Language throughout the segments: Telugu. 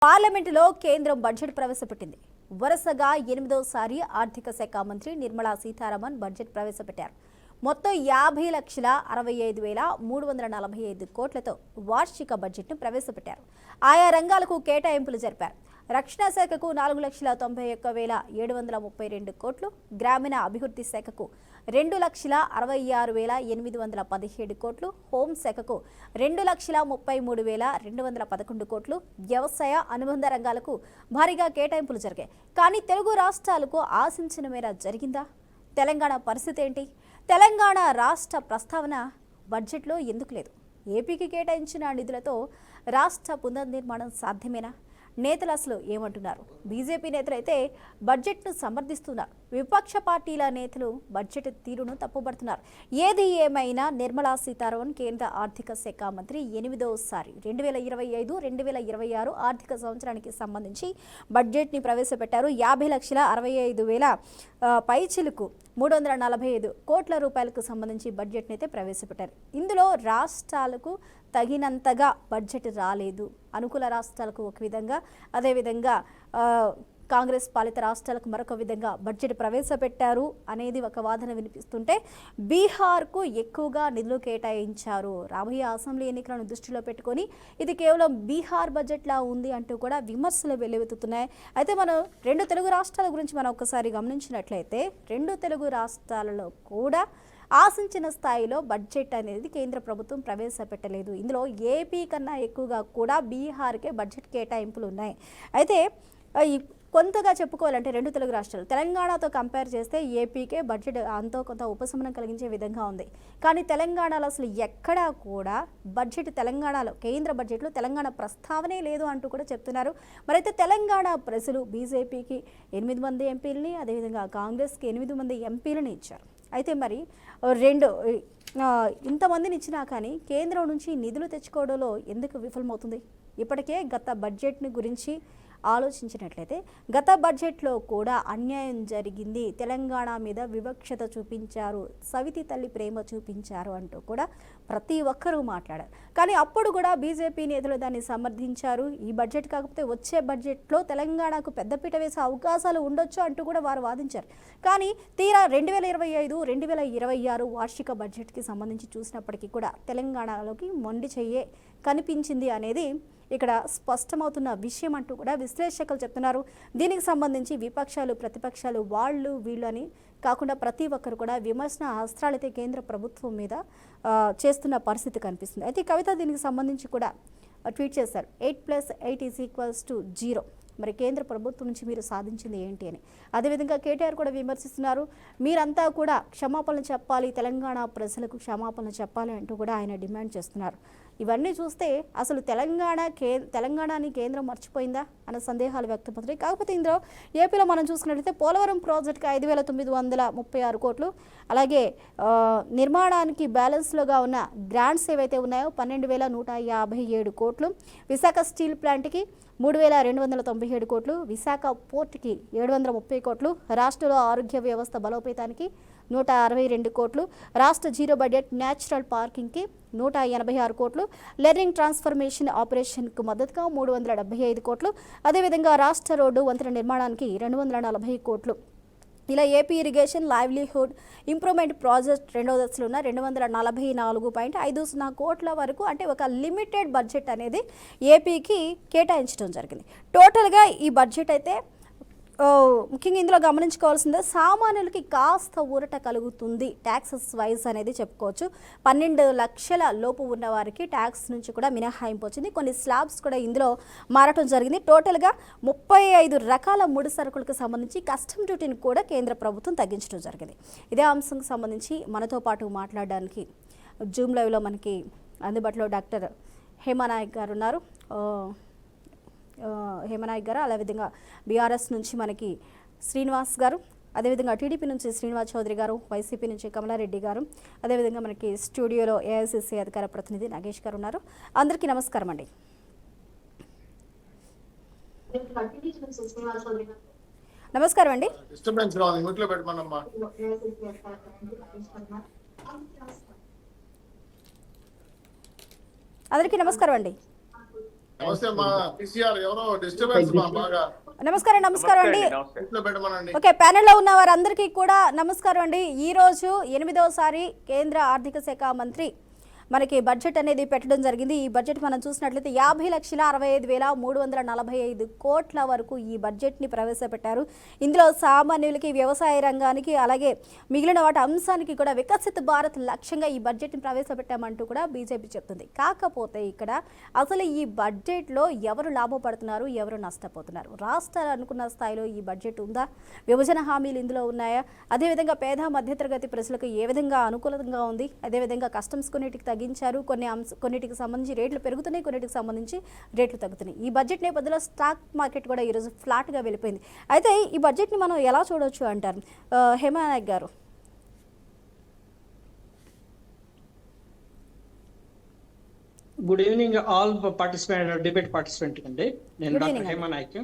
పార్లమెంటులో కేంద్రం బడ్జెట్ ప్రవేశపెట్టింది. వరుసగా 8వ ఆర్థిక శాఖ మంత్రి నిర్మలా సీతారామన్ బడ్జెట్ ప్రవేశపెట్టారు. మొత్తం 50,65,345 కోట్లతో వార్షిక బడ్జెట్ను ప్రవేశపెట్టారు. ఆయా రంగాలకు కేటాయింపులు జరిపారు. రక్షణ శాఖకు 4,91,732 కోట్లు, గ్రామీణ అభివృద్ధి శాఖకు 2,66,817 కోట్లు, హోంశాఖకు 2,33,211 కోట్లు, వ్యవసాయ అనుబంధ రంగాలకు భారీగా కేటాయింపులు జరిగాయి. కానీ తెలుగు రాష్ట్రాలకు ఆశించిన మేర జరిగిందా? తెలంగాణ పరిస్థితి ఏంటి? తెలంగాణ రాష్ట్ర ప్రస్తావన బడ్జెట్లో ఎందుకు లేదు? ఏపీకి కేటాయించిన నిధులతో రాష్ట్ర పునర్నిర్మాణం సాధ్యమేనా? నేతలు అసలు ఏమంటున్నారు? బీజేపీ నేతలు అయితే బడ్జెట్ను సమర్థిస్తున్నారు. విపక్ష పార్టీల నేతలు బడ్జెట్ తీరును తప్పుపడుతున్నారు. ఏది ఏమైనా నిర్మలా సీతారామన్ కేంద్ర ఆర్థిక శాఖ మంత్రి 8వసారి 2025-2026 ఆర్థిక సంవత్సరానికి సంబంధించి బడ్జెట్ని ప్రవేశపెట్టారు. 50,65,000 పైచిలకు 345 కోట్ల రూపాయలకు సంబంధించి బడ్జెట్ని అయితే ప్రవేశపెట్టారు. ఇందులో రాష్ట్రాలకు తగినంతగా బడ్జెట్ రాలేదు. అనుకూల రాష్ట్రాలకు ఒక విధంగా, అదేవిధంగా కాంగ్రెస్ పాలిత రాష్ట్రాలకు మరొక విధంగా బడ్జెట్ ప్రవేశపెట్టారు అనేది ఒక వాదన వినిపిస్తుంటే, బీహార్కు ఎక్కువగా నిధులు కేటాయించారు. రాబోయే అసెంబ్లీ ఎన్నికలను దృష్టిలో పెట్టుకొని ఇది కేవలం బీహార్ బడ్జెట్లా ఉంది అంటూ కూడా విమర్శలు వెల్లువెత్తుతున్నాయి. అయితే మనం రెండు తెలుగు రాష్ట్రాల గురించి మనం ఒక్కసారి గమనించినట్లయితే, రెండు తెలుగు రాష్ట్రాలలో కూడా ఆశించిన స్థాయిలో బడ్జెట్ అనేది కేంద్ర ప్రభుత్వం ప్రవేశపెట్టలేదు. ఇందులో ఏపీ కన్నా ఎక్కువగా కూడా బీహార్కే బడ్జెట్ కేటాయింపులు ఉన్నాయి. అయితే కొంతగా చెప్పుకోవాలంటే రెండు తెలుగు రాష్ట్రాలు తెలంగాణతో కంపేర్ చేస్తే ఏపీకే బడ్జెట్ అంతో కొంత ఉపశమనం కలిగించే విధంగా ఉంది. కానీ తెలంగాణలో అసలు ఎక్కడా కూడా బడ్జెట్, తెలంగాణలో కేంద్ర బడ్జెట్లో తెలంగాణ ప్రస్తావనే లేదు అంటూ కూడా చెప్తున్నారు. మరైతే తెలంగాణ ప్రజలు బీజేపీకి 8 మంది ఎంపీలని, అదేవిధంగా కాంగ్రెస్కి 8 మంది ఎంపీలని ఇచ్చారు. అయితే మరి ఇంతమందిని ఇచ్చినా కానీ కేంద్రం నుంచి నిధులు తెచ్చుకోవడంలో ఎందుకు విఫలమవుతుంది? ఇప్పటికే గత బడ్జెట్ని గురించి ఆలోచించినట్లయితే గత బడ్జెట్లో కూడా అన్యాయం జరిగింది, తెలంగాణ మీద వివక్షత చూపించారు, సవితి తల్లి ప్రేమ చూపించారు అంటూ కూడా ప్రతి ఒక్కరూ మాట్లాడారు. కానీ అప్పుడు కూడా బీజేపీ నేతలు దాన్ని సమర్థించారు. ఈ బడ్జెట్ కాకపోతే వచ్చే బడ్జెట్లో తెలంగాణకు పెద్దపీట వేసే అవకాశాలు ఉండొచ్చు అంటూ కూడా వారు వాదించారు. కానీ తీరా 2025-2026 వార్షిక బడ్జెట్కి సంబంధించి చూసినప్పటికీ కూడా తెలంగాణలోకి మొండి చెయ్యే కనిపించింది అనేది ఇక్కడ స్పష్టమవుతున్న విషయం అంటూ కూడా విశ్లేషకులు చెప్తున్నారు. దీనికి సంబంధించి విపక్షాలు, ప్రతిపక్షాలు, వాళ్ళు వీళ్ళు అని కాకుండా ప్రతి ఒక్కరు కూడా విమర్శన అస్త్రాలైతే కేంద్ర ప్రభుత్వం మీద చేస్తున్న పరిస్థితి కనిపిస్తుంది. అయితే కవిత దీనికి సంబంధించి కూడా ట్వీట్ చేశారు. 8+8 = 0. మరి కేంద్ర ప్రభుత్వం నుంచి మీరు సాధించింది ఏంటి అని. అదేవిధంగా కేటీఆర్ కూడా విమర్శిస్తున్నారు. మీరంతా కూడా క్షమాపణలు చెప్పాలి, తెలంగాణ ప్రజలకు క్షమాపణలు చెప్పాలి అంటూ కూడా ఆయన డిమాండ్ చేస్తున్నారు. ఇవన్నీ చూస్తే అసలు తెలంగాణని కేంద్రం మర్చిపోయిందా అన్న సందేహాలు వ్యక్తమవుతున్నాయి. కాకపోతే ఇందులో ఏపీలో మనం చూసుకున్నట్లయితే పోలవరం ప్రాజెక్టుకి 5,936 కోట్లు, అలాగే నిర్మాణానికి బ్యాలెన్స్లోగా ఉన్న గ్రాంట్స్ ఏవైతే ఉన్నాయో 12,157 కోట్లు, విశాఖ స్టీల్ ప్లాంట్కి 3,297 కోట్లు, విశాఖ పోర్టుకి 730 కోట్లు, రాష్ట్రంలో ఆరోగ్య వ్యవస్థ బలోపేతానికి 162 కోట్లు, రాష్ట్ర జీరో బడ్జెట్ న్యాచురల్ పార్కింగ్కి 186 కోట్లు, లెర్నింగ్ ట్రాన్స్ఫర్మేషన్ ఆపరేషన్కు మద్దతుగా 375 కోట్లు, అదేవిధంగా రాష్ట్ర రోడ్డు వంతెన నిర్మాణానికి 240 కోట్లు. ఇలా AP irrigation livelihood improvement project రెండవ దశలో ఉన్న 244.50 కోట్ల వరకు, అంటే ఒక లిమిటెడ్ బడ్జెట్ అనేది ఏపీకి కేటాయించడం జరిగింది. టోటల్గా ఈ బడ్జెట్ అయితే ముఖ్యంగా ఇందులో గమనించుకోవాల్సిందే, సామాన్యులకి కాస్త ఊరట కలుగుతుంది ట్యాక్సెస్ వైజ్ అనేది చెప్పుకోవచ్చు. 12 లక్షల లోపు ఉన్న వారికి ట్యాక్స్ నుంచి కూడా మినహాయింపు వచ్చింది. కొన్ని స్లాబ్స్ కూడా ఇందులో మారటం జరిగింది. టోటల్గా 35 రకాల ముడి సరుకులకు సంబంధించి కస్టమ్ డ్యూటీని కూడా కేంద్ర ప్రభుత్వం తగ్గించడం జరిగింది. ఇదే అంశంకి సంబంధించి మనతో పాటు మాట్లాడడానికి జూమ్ లైవ్లో మనకి అందుబాటులో డాక్టర్ హేమానాయక్ గారు ఉన్నారు. హేమనాయక్ గారు, అదేవిధంగా బీఆర్ఎస్ నుంచి మనకి శ్రీనివాస్ గారు, అదేవిధంగా టీడీపీ నుంచి శ్రీనివాస్ చౌదరి గారు, వైసీపీ నుంచి కమలారెడ్డి గారు, అదేవిధంగా మనకి స్టూడియోలో ఏఐసిసి అధికార ప్రతినిధి నాగేష్ గారు ఉన్నారు. అందరికీ నమస్కారం అండి. నమస్కారం అండి. అందరికీ నమస్కారం అండి. నమస్తే మా పిసిఆర్ ఎవరో డిస్టర్బెన్స్ మా బాగా నమస్కారం నమస్కారం అండి. ఇంట్లో పెట్టమనండి. ఓకే, ప్యానెల్లో ఉన్న వారందరికీ కూడా నమస్కారం అండి. ఈరోజు 8వసారి కేంద్ర ఆర్థిక శాఖ మంత్రి మనకి బడ్జెట్ అనేది పెట్టడం జరిగింది. ఈ బడ్జెట్ మనం చూసినట్లయితే 50,65,345 కోట్ల వరకు ఈ బడ్జెట్ని ప్రవేశపెట్టారు. ఇందులో సామాన్యులకి, వ్యవసాయ రంగానికి, అలాగే మిగిలిన వాటి అంశానికి కూడా వికసిత భారత్ లక్ష్యంగా ఈ బడ్జెట్ని ప్రవేశపెట్టామంటూ కూడా బీజేపీ చెప్తుంది. కాకపోతే ఇక్కడ అసలు ఈ బడ్జెట్లో ఎవరు లాభపడుతున్నారు, ఎవరు నష్టపోతున్నారు? రాష్ట్రాలు అనుకున్న స్థాయిలో ఈ బడ్జెట్ ఉందా? విభజన హామీలు ఇందులో ఉన్నాయా? అదేవిధంగా పేద మధ్యతరగతి ప్రజలకు ఏ విధంగా అనుకూలంగా ఉంది? అదేవిధంగా కస్టమ్స్ కొన్నిటికి తగ్గించారు, కొన్నిటికి సంబంధించి రేట్లు పెరుగుతున్నాయి, కొన్నిటికి సంబంధించి రేట్లు తగ్గుతున్నాయి. ఈ బడ్జెట్ నేపథ్యంలో స్టాక్ మార్కెట్ కూడా ఈరోజు ఫ్లాట్గా వెళ్ళిపోయింది. అయితే ఈ బడ్జెట్ని మనం ఎలా చూడవచ్చు అంటారు హేమానాయక్ గారు? Good evening all debate participant అండి. నేను Good doctor evening Hemanayak,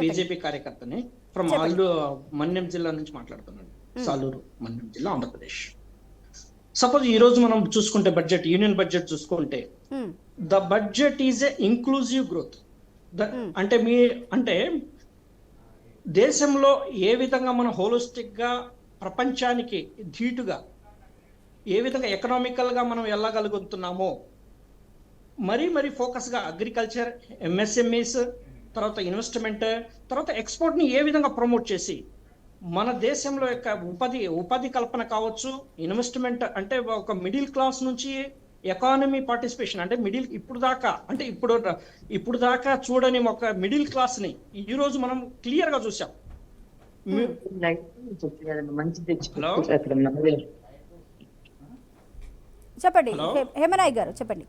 BJP కార్యకర్తని ఫ్రమ్ ఆల్లు మన్యం జిల్లా నుంచి మాట్లాడుతున్నాను. సాలూరు మన్యం జిల్లా, ఆంధ్రప్రదేశ్. సపోజ్ ఈ రోజు మనం చూసుకుంటే బడ్జెట్, యూనియన్ బడ్జెట్ చూసుకుంటే the budget is a inclusive growth. అంటే దేశంలో ఏ విధంగా మనం హోలిస్టిక్ గా ప్రపంచానికి ధీటుగా ఏ విధంగా ఎకనామికల్ గా మనం వెళ్ళగలుగుతున్నామో మరీ ఫోకస్ గా అగ్రికల్చర్, ఎంఎస్ఎంఈస్, తర్వాత ఇన్వెస్ట్మెంట్, తర్వాత ఎక్స్పోర్ట్ ని ఏ విధంగా ప్రమోట్ చేసి మన దేశంలో యొక్క ఉపాధి కల్పన కావచ్చు, ఇన్వెస్ట్మెంట్ అంటే ఒక మిడిల్ క్లాస్ నుంచి ఎకానమీ పార్టిసిపేషన్, అంటే ఇప్పుడు దాకా చూడని ఒక మిడిల్ క్లాస్ ని ఈ రోజు మనం క్లియర్ గా చూసాం. చెప్పండి హేమనాయక్ గారు, చెప్పండి.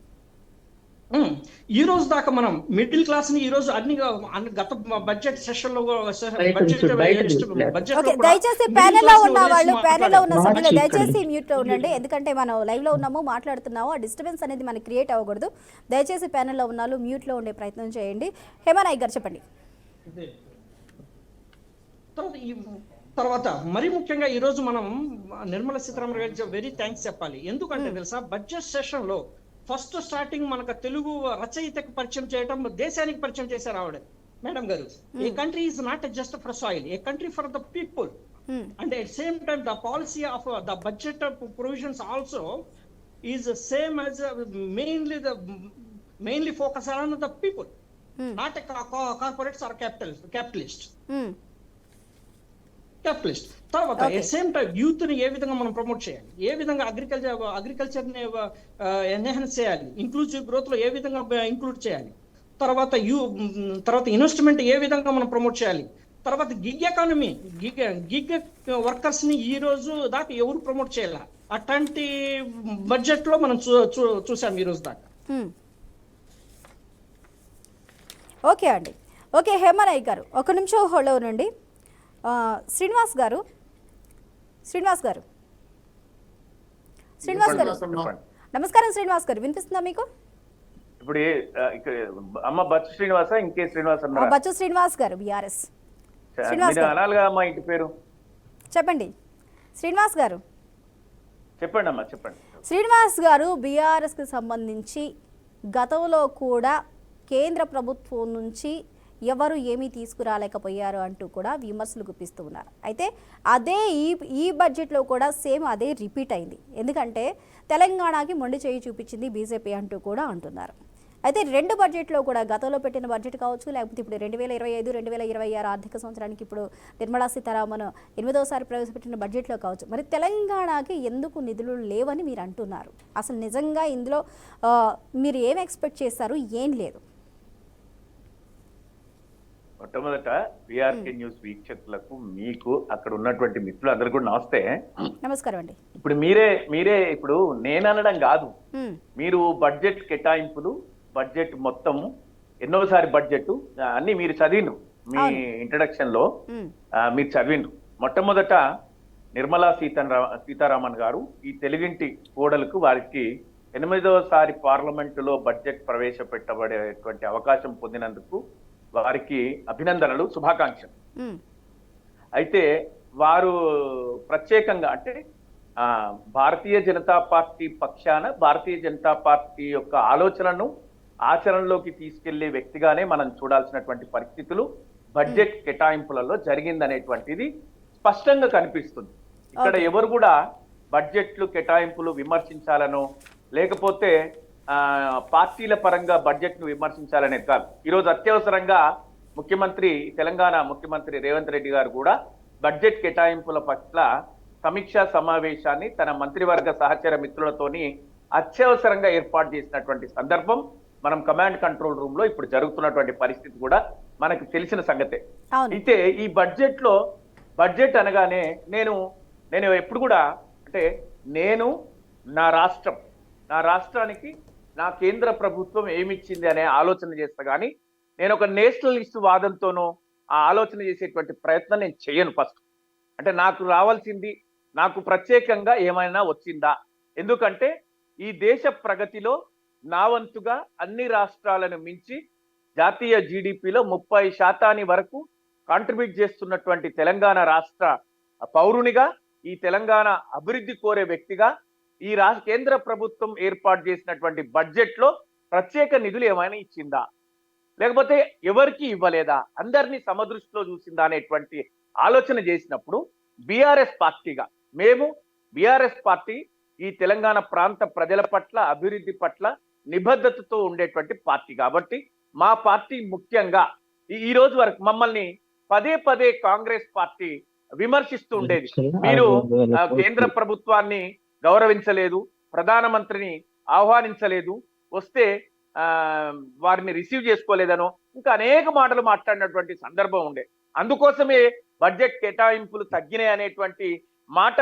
ఈ రోజు దాకా మనం మిడిల్ క్లాస్ ని ఈ రోజు అన్ని గత బడ్జెట్ సెషన్ లో దయచేసి ప్యానెల్లో ఉన్న వాళ్ళు, ప్యానెల్లో ఉన్న సభ్యులు దయచేసి మ్యూట్ లో ఉండండి. ఎందుకంటే మనం లైవ్ లో ఉన్నాము, మాట్లాడుతున్నాము. ఆ డిస్టర్బెన్స్ అనేది మనకి క్రియేట్ అవ్వకూడదు. దయచేసి ప్యానెల్లో ఉన్న వాళ్ళు మ్యూట్ లో ఉండే ప్రయత్నం చేయండి. హేమనాయక్ గారు చెప్పండి. తర్వాత మరీ ముఖ్యంగా ఈ రోజు మనం నిర్మలా సీతారామన్ గారికి వెరీ థ్యాంక్స్ చెప్పాలి. ఎందుకంటే తెలుసా, బడ్జెట్ సెషన్ లో ఫస్ట్ స్టార్టింగ్ మనకు తెలుగు రచయితకు పరిచయం చేయడం, దేశానికి పరిచయం చేశారు ఆవిడ మేడం గారు. A country is not just for soil, a country for the people. And at same time the policy of the budget provisions also is same as mainly focus on the people, not corporates or capitalist. తర్వాత ఎట్ సేమ్ టైం యూత్ ని ఏ విధంగా మనం ప్రమోట్ చేయాలి, ఏ విధంగా అగ్రికల్చర్ ని ఎన్హాన్స్ చేయాలి, ఇంక్లూజివ్ గ్రోత్ లో ఏ విధంగా ఇంక్లూడ్ చేయాలి, తర్వాత ఇన్వెస్ట్మెంట్ ఏ విధంగా మనం ప్రమోట్ చేయాలి, తర్వాత గిగ్ ఎకానమీ, గిగ్ వర్కర్స్ ని ఈ రోజు దాకా ఎవరు ప్రమోట్ చేయాలి, అట్లాంటి బడ్జెట్ లో మనం చూసాం ఈ రోజు దాకా. ఓకే అండి, ఓకే హేమనాయక్ గారు ఒక నిమిషం హోల్డ్ అవునండి. శ్రీనివాస్ గారు నమస్కారం. శ్రీనివాస్ గారు వినిపిస్తుందా మీకు? ఇప్పుడు అమ్మ బచ్చు శ్రీనివాస, ఇంకే శ్రీనివాస్ అన్నారు? బచ్చు శ్రీనివాస్ గారు, బిఆర్ఎస్. అనాలిగా అమ్మా ఇంటి పేరు చెప్పండి. శ్రీనివాస్ గారు చెప్పండి అమ్మా, చెప్పండి. శ్రీనివాస్ గారు బిఆర్ఎస్ కి సంబంధించి గతంలో కూడా కేంద్ర ప్రభుత్వం నుంచి ఎవరు ఏమీ తీసుకురాలేకపోయారు అంటూ కూడా విమర్శలు గుప్పిస్తూ ఉన్నారు. అయితే అదే ఈ బడ్జెట్లో కూడా సేమ్ అదే రిపీట్ అయింది. ఎందుకంటే తెలంగాణకి మొండి చేయి చూపించింది బీజేపీ అంటూ కూడా అంటున్నారు. అయితే రెండు బడ్జెట్లో కూడా గతంలో పెట్టిన బడ్జెట్ కావచ్చు, లేకపోతే ఇప్పుడు 2025-2026 ఆర్థిక సంవత్సరానికి ఇప్పుడు నిర్మలా సీతారామన్ 8వసారి ప్రవేశపెట్టిన బడ్జెట్లో కావచ్చు, మరి తెలంగాణకి ఎందుకు నిధులు లేవని మీరు అంటున్నారు? అసలు నిజంగా ఇందులో మీరు ఏం ఎక్స్పెక్ట్ చేస్తారు, ఏం లేదు? మొట్టమొదట విఆర్కే న్యూస్ వీక్షకులకు, మీకు అక్కడ ఉన్నటువంటి మిత్రులు అందరు కూడా నమస్తే, నమస్కారం అండి. ఇప్పుడు మీరే ఇప్పుడు నేను అనడం కాదు, మీరు బడ్జెట్ కేటాయింపులు, బడ్జెట్ మొత్తము, ఎన్నోసారి బడ్జెట్ అన్ని మీరు చదివిండ్రు. మీ ఇంట్రడక్షన్ లో మీరు చదివిండ్రు. మొట్టమొదట నిర్మలా సీతారామన్ గారు ఈ తెలుగింటి కోడలకు, వారికి 8వసారి పార్లమెంటులో బడ్జెట్ ప్రవేశపెట్టబడేటువంటి అవకాశం పొందినందుకు వారికి అభినందనలు, శుభాకాంక్షలు. అయితే వారు ప్రత్యేకంగా అంటే భారతీయ జనతా పార్టీ పక్షాన భారతీయ జనతా పార్టీ యొక్క ఆలోచనను ఆచరణలోకి తీసుకెళ్లే వ్యక్తిగానే మనం చూడాల్సినటువంటి పరిస్థితులు బడ్జెట్ కేటాయింపులలో జరిగిందనేటువంటిది స్పష్టంగా కనిపిస్తుంది. ఇక్కడ Okay. ఎవరు కూడా బడ్జెట్లు కేటాయింపులు విమర్శించాలనో లేకపోతే పార్టీల పరంగా బడ్జెట్ ను విమర్శించాలనేది కాదు. ఈరోజు అత్యవసరంగా తెలంగాణ ముఖ్యమంత్రి రేవంత్ రెడ్డి గారు కూడా బడ్జెట్ కేటాయింపుల పట్ల సమీక్షా సమావేశాన్ని తన మంత్రివర్గ సహచర మిత్రులతోని అత్యవసరంగా ఏర్పాటు చేసినటువంటి సందర్భం మనం కమాండ్ కంట్రోల్ రూమ్ లో ఇప్పుడు జరుగుతున్నటువంటి పరిస్థితి కూడా మనకు తెలిసిన సంగతే. అవును. అయితే ఈ బడ్జెట్ అనగానే నేను ఎప్పుడు కూడా అంటే నా రాష్ట్రానికి నా కేంద్ర ప్రభుత్వం ఏమిచ్చింది అనే ఆలోచన చేస్తా కానీ నేను ఒక నేషనలిస్ట్ వాదంతోనో ఆ ఆలోచన చేసేటువంటి ప్రయత్నం నేను చేయను. ఫస్ట్ అంటే నాకు ప్రత్యేకంగా ఏమైనా వచ్చిందా, ఎందుకంటే ఈ దేశ ప్రగతిలో నా వంతుగా అన్ని రాష్ట్రాలను మించి జాతీయ జీడిపిలో 30% వరకు కాంట్రిబ్యూట్ చేస్తున్నటువంటి తెలంగాణ రాష్ట్ర పౌరునిగా, ఈ తెలంగాణ అభివృద్ధి కోరే వ్యక్తిగా ఈ కేంద్ర ప్రభుత్వం ఏర్పాటు చేసినటువంటి బడ్జెట్ లో ప్రత్యేక నిధులు ఏమైనా ఇచ్చిందా, లేకపోతే ఎవరికి ఇవ్వలేదా, అందరినీ సమదృష్టిలో చూసిందా అనేటువంటి ఆలోచన చేసినప్పుడు బీఆర్ఎస్ పార్టీ ఈ తెలంగాణ ప్రాంత ప్రజల పట్ల అభివృద్ధి పట్ల నిబద్ధతతో ఉండేటువంటి పార్టీ కాబట్టి మా పార్టీ ముఖ్యంగా ఈ రోజు వరకు మమ్మల్ని పదే కాంగ్రెస్ పార్టీ విమర్శిస్తూ ఉండేది. మీరు కేంద్ర ప్రభుత్వాన్ని గౌరవించలేదు, ప్రధానమంత్రిని ఆహ్వానించలేదు, వస్తే వారిని రిసీవ్ చేసుకోలేదనో ఇంకా అనేక మాటలు మాట్లాడినటువంటి సందర్భం ఉండే. అందుకోసమే బడ్జెట్ కేటాయింపులు తగ్గినాయి అనేటువంటి మాట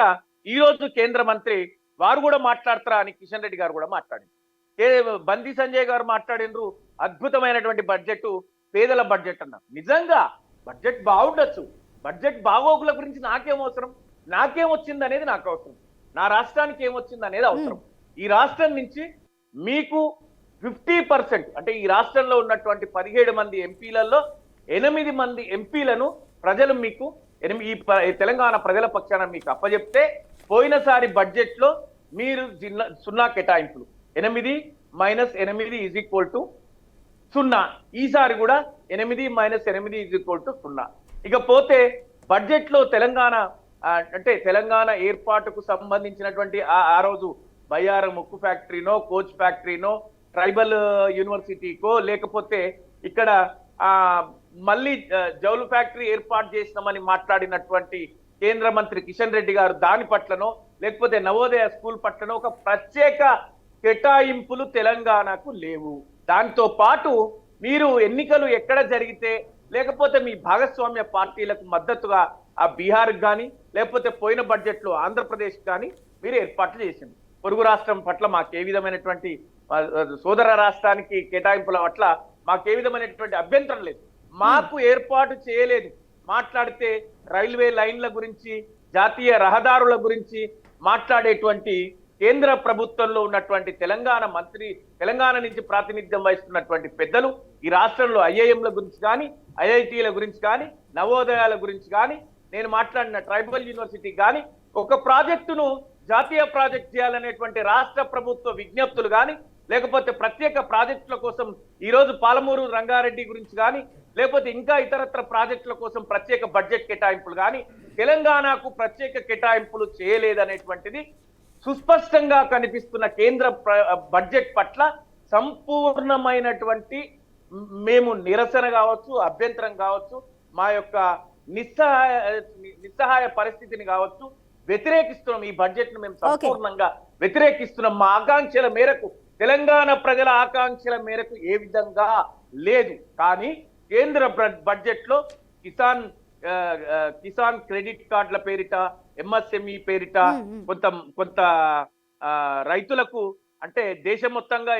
ఈ రోజు కేంద్ర మంత్రి వారు కూడా మాట్లాడతారా అని కిషన్ రెడ్డి గారు కూడా మాట్లాడింది. బండి సంజయ్ గారు మాట్లాడినరు, అద్భుతమైనటువంటి బడ్జెట్, పేదల బడ్జెట్ అన్నారు. నిజంగా బడ్జెట్ బాగుండొచ్చు, బడ్జెట్ బాగోగుల గురించి నాకేమొచ్చింది అనేది నాకు అవసరం, నా రాష్ట్రానికి ఏమొచ్చింది అనేది అవసరం. ఈ రాష్ట్రం నుంచి మీకు 50% అంటే ఈ రాష్ట్రంలో ఉన్నటువంటి 17 మంది ఎంపీలలో 8 మంది ఎంపీలను ప్రజలు మీకు ఈ తెలంగాణ ప్రజల పక్షాన మీకు అప్పచెప్తే పోయినసారి బడ్జెట్ లో మీరు 0 కేటాయింపులు, 8 - 8 = 0. ఈసారి కూడా 8 - 8 = 0. ఇకపోతే బడ్జెట్ లో తెలంగాణ ఏర్పాటుకు సంబంధించినటువంటి ఆ రోజు బయ్యారం ఉక్కు ఫ్యాక్టరీనో, కోచ్ ఫ్యాక్టరీనో, ట్రైబల్ యూనివర్సిటీకో, లేకపోతే ఇక్కడ మళ్ళీ జౌలు ఫ్యాక్టరీ ఏర్పాటు చేసినామని మాట్లాడినటువంటి కేంద్ర మంత్రి కిషన్ రెడ్డి గారు దాని పట్లనో, లేకపోతే నవోదయ స్కూల్ పట్లనో ఒక ప్రత్యేక కేటాయింపులు తెలంగాణకు లేవు. దాంతో పాటు మీరు ఎన్నికలు ఎక్కడ జరిగితే లేకపోతే మీ భాగస్వామ్య పార్టీలకు మద్దతుగా ఆ బీహార్ కానీ లేకపోతే పోయిన బడ్జెట్ లో ఆంధ్రప్రదేశ్ కానీ మీరు ఏర్పాట్లు చేసింది. పొరుగు రాష్ట్రం పట్ల మాకే విధమైనటువంటి సోదర రాష్ట్రానికి కేటాయింపుల పట్ల మాకే విధమైనటువంటి అభ్యంతరం లేదు. మాకు ఏర్పాటు చేయలేదు. మాట్లాడితే రైల్వే లైన్ల గురించి, జాతీయ రహదారుల గురించి మాట్లాడేటువంటి కేంద్ర ప్రభుత్వంలో ఉన్నటువంటి తెలంగాణ నుంచి ప్రాతినిధ్యం వహిస్తున్నటువంటి పెద్దలు ఈ రాష్ట్రంలో ఐఐఎంల గురించి కానీ, ఐఐటీల గురించి కానీ, నవోదయాల గురించి కానీ, నేను మాట్లాడిన ట్రైబల్ యూనివర్సిటీ కానీ ఒక ప్రాజెక్టును జాతీయ ప్రాజెక్ట్ చేయాలనేటువంటి రాష్ట్ర ప్రభుత్వ విజ్ఞప్తులు కానీ, లేకపోతే ప్రత్యేక ప్రాజెక్టుల కోసం ఈరోజు పాలమూరు రంగారెడ్డి గురించి కానీ, లేకపోతే ఇంకా ఇతరత్ర ప్రాజెక్టుల కోసం ప్రత్యేక బడ్జెట్ కేటాయింపులు కానీ తెలంగాణకు ప్రత్యేక కేటాయింపులు చేయలేదనేటువంటిది సుస్పష్టంగా కనిపిస్తున్న కేంద్ర బడ్జెట్ పట్ల సంపూర్ణమైనటువంటి మేము నిరసన కావచ్చు, అభ్యంతరం కావచ్చు, మా యొక్క నిస్సహాయ పరిస్థితిని కావచ్చు వ్యతిరేకిస్తున్నాం. ఈ బడ్జెట్ ను మేము సంపూర్ణంగా వ్యతిరేకిస్తున్నాం. మా ఆకాంక్షల మేరకు, తెలంగాణ ప్రజల ఆకాంక్షల మేరకు ఏ విధంగా లేదు. కానీ కేంద్ర బడ్జెట్ లో కిసాన్ క్రెడిట్ కార్డుల పేరిట, ఎంఎస్ఎంఈ పేరిట కొంత రైతులకు అంటే దేశం మొత్తంగా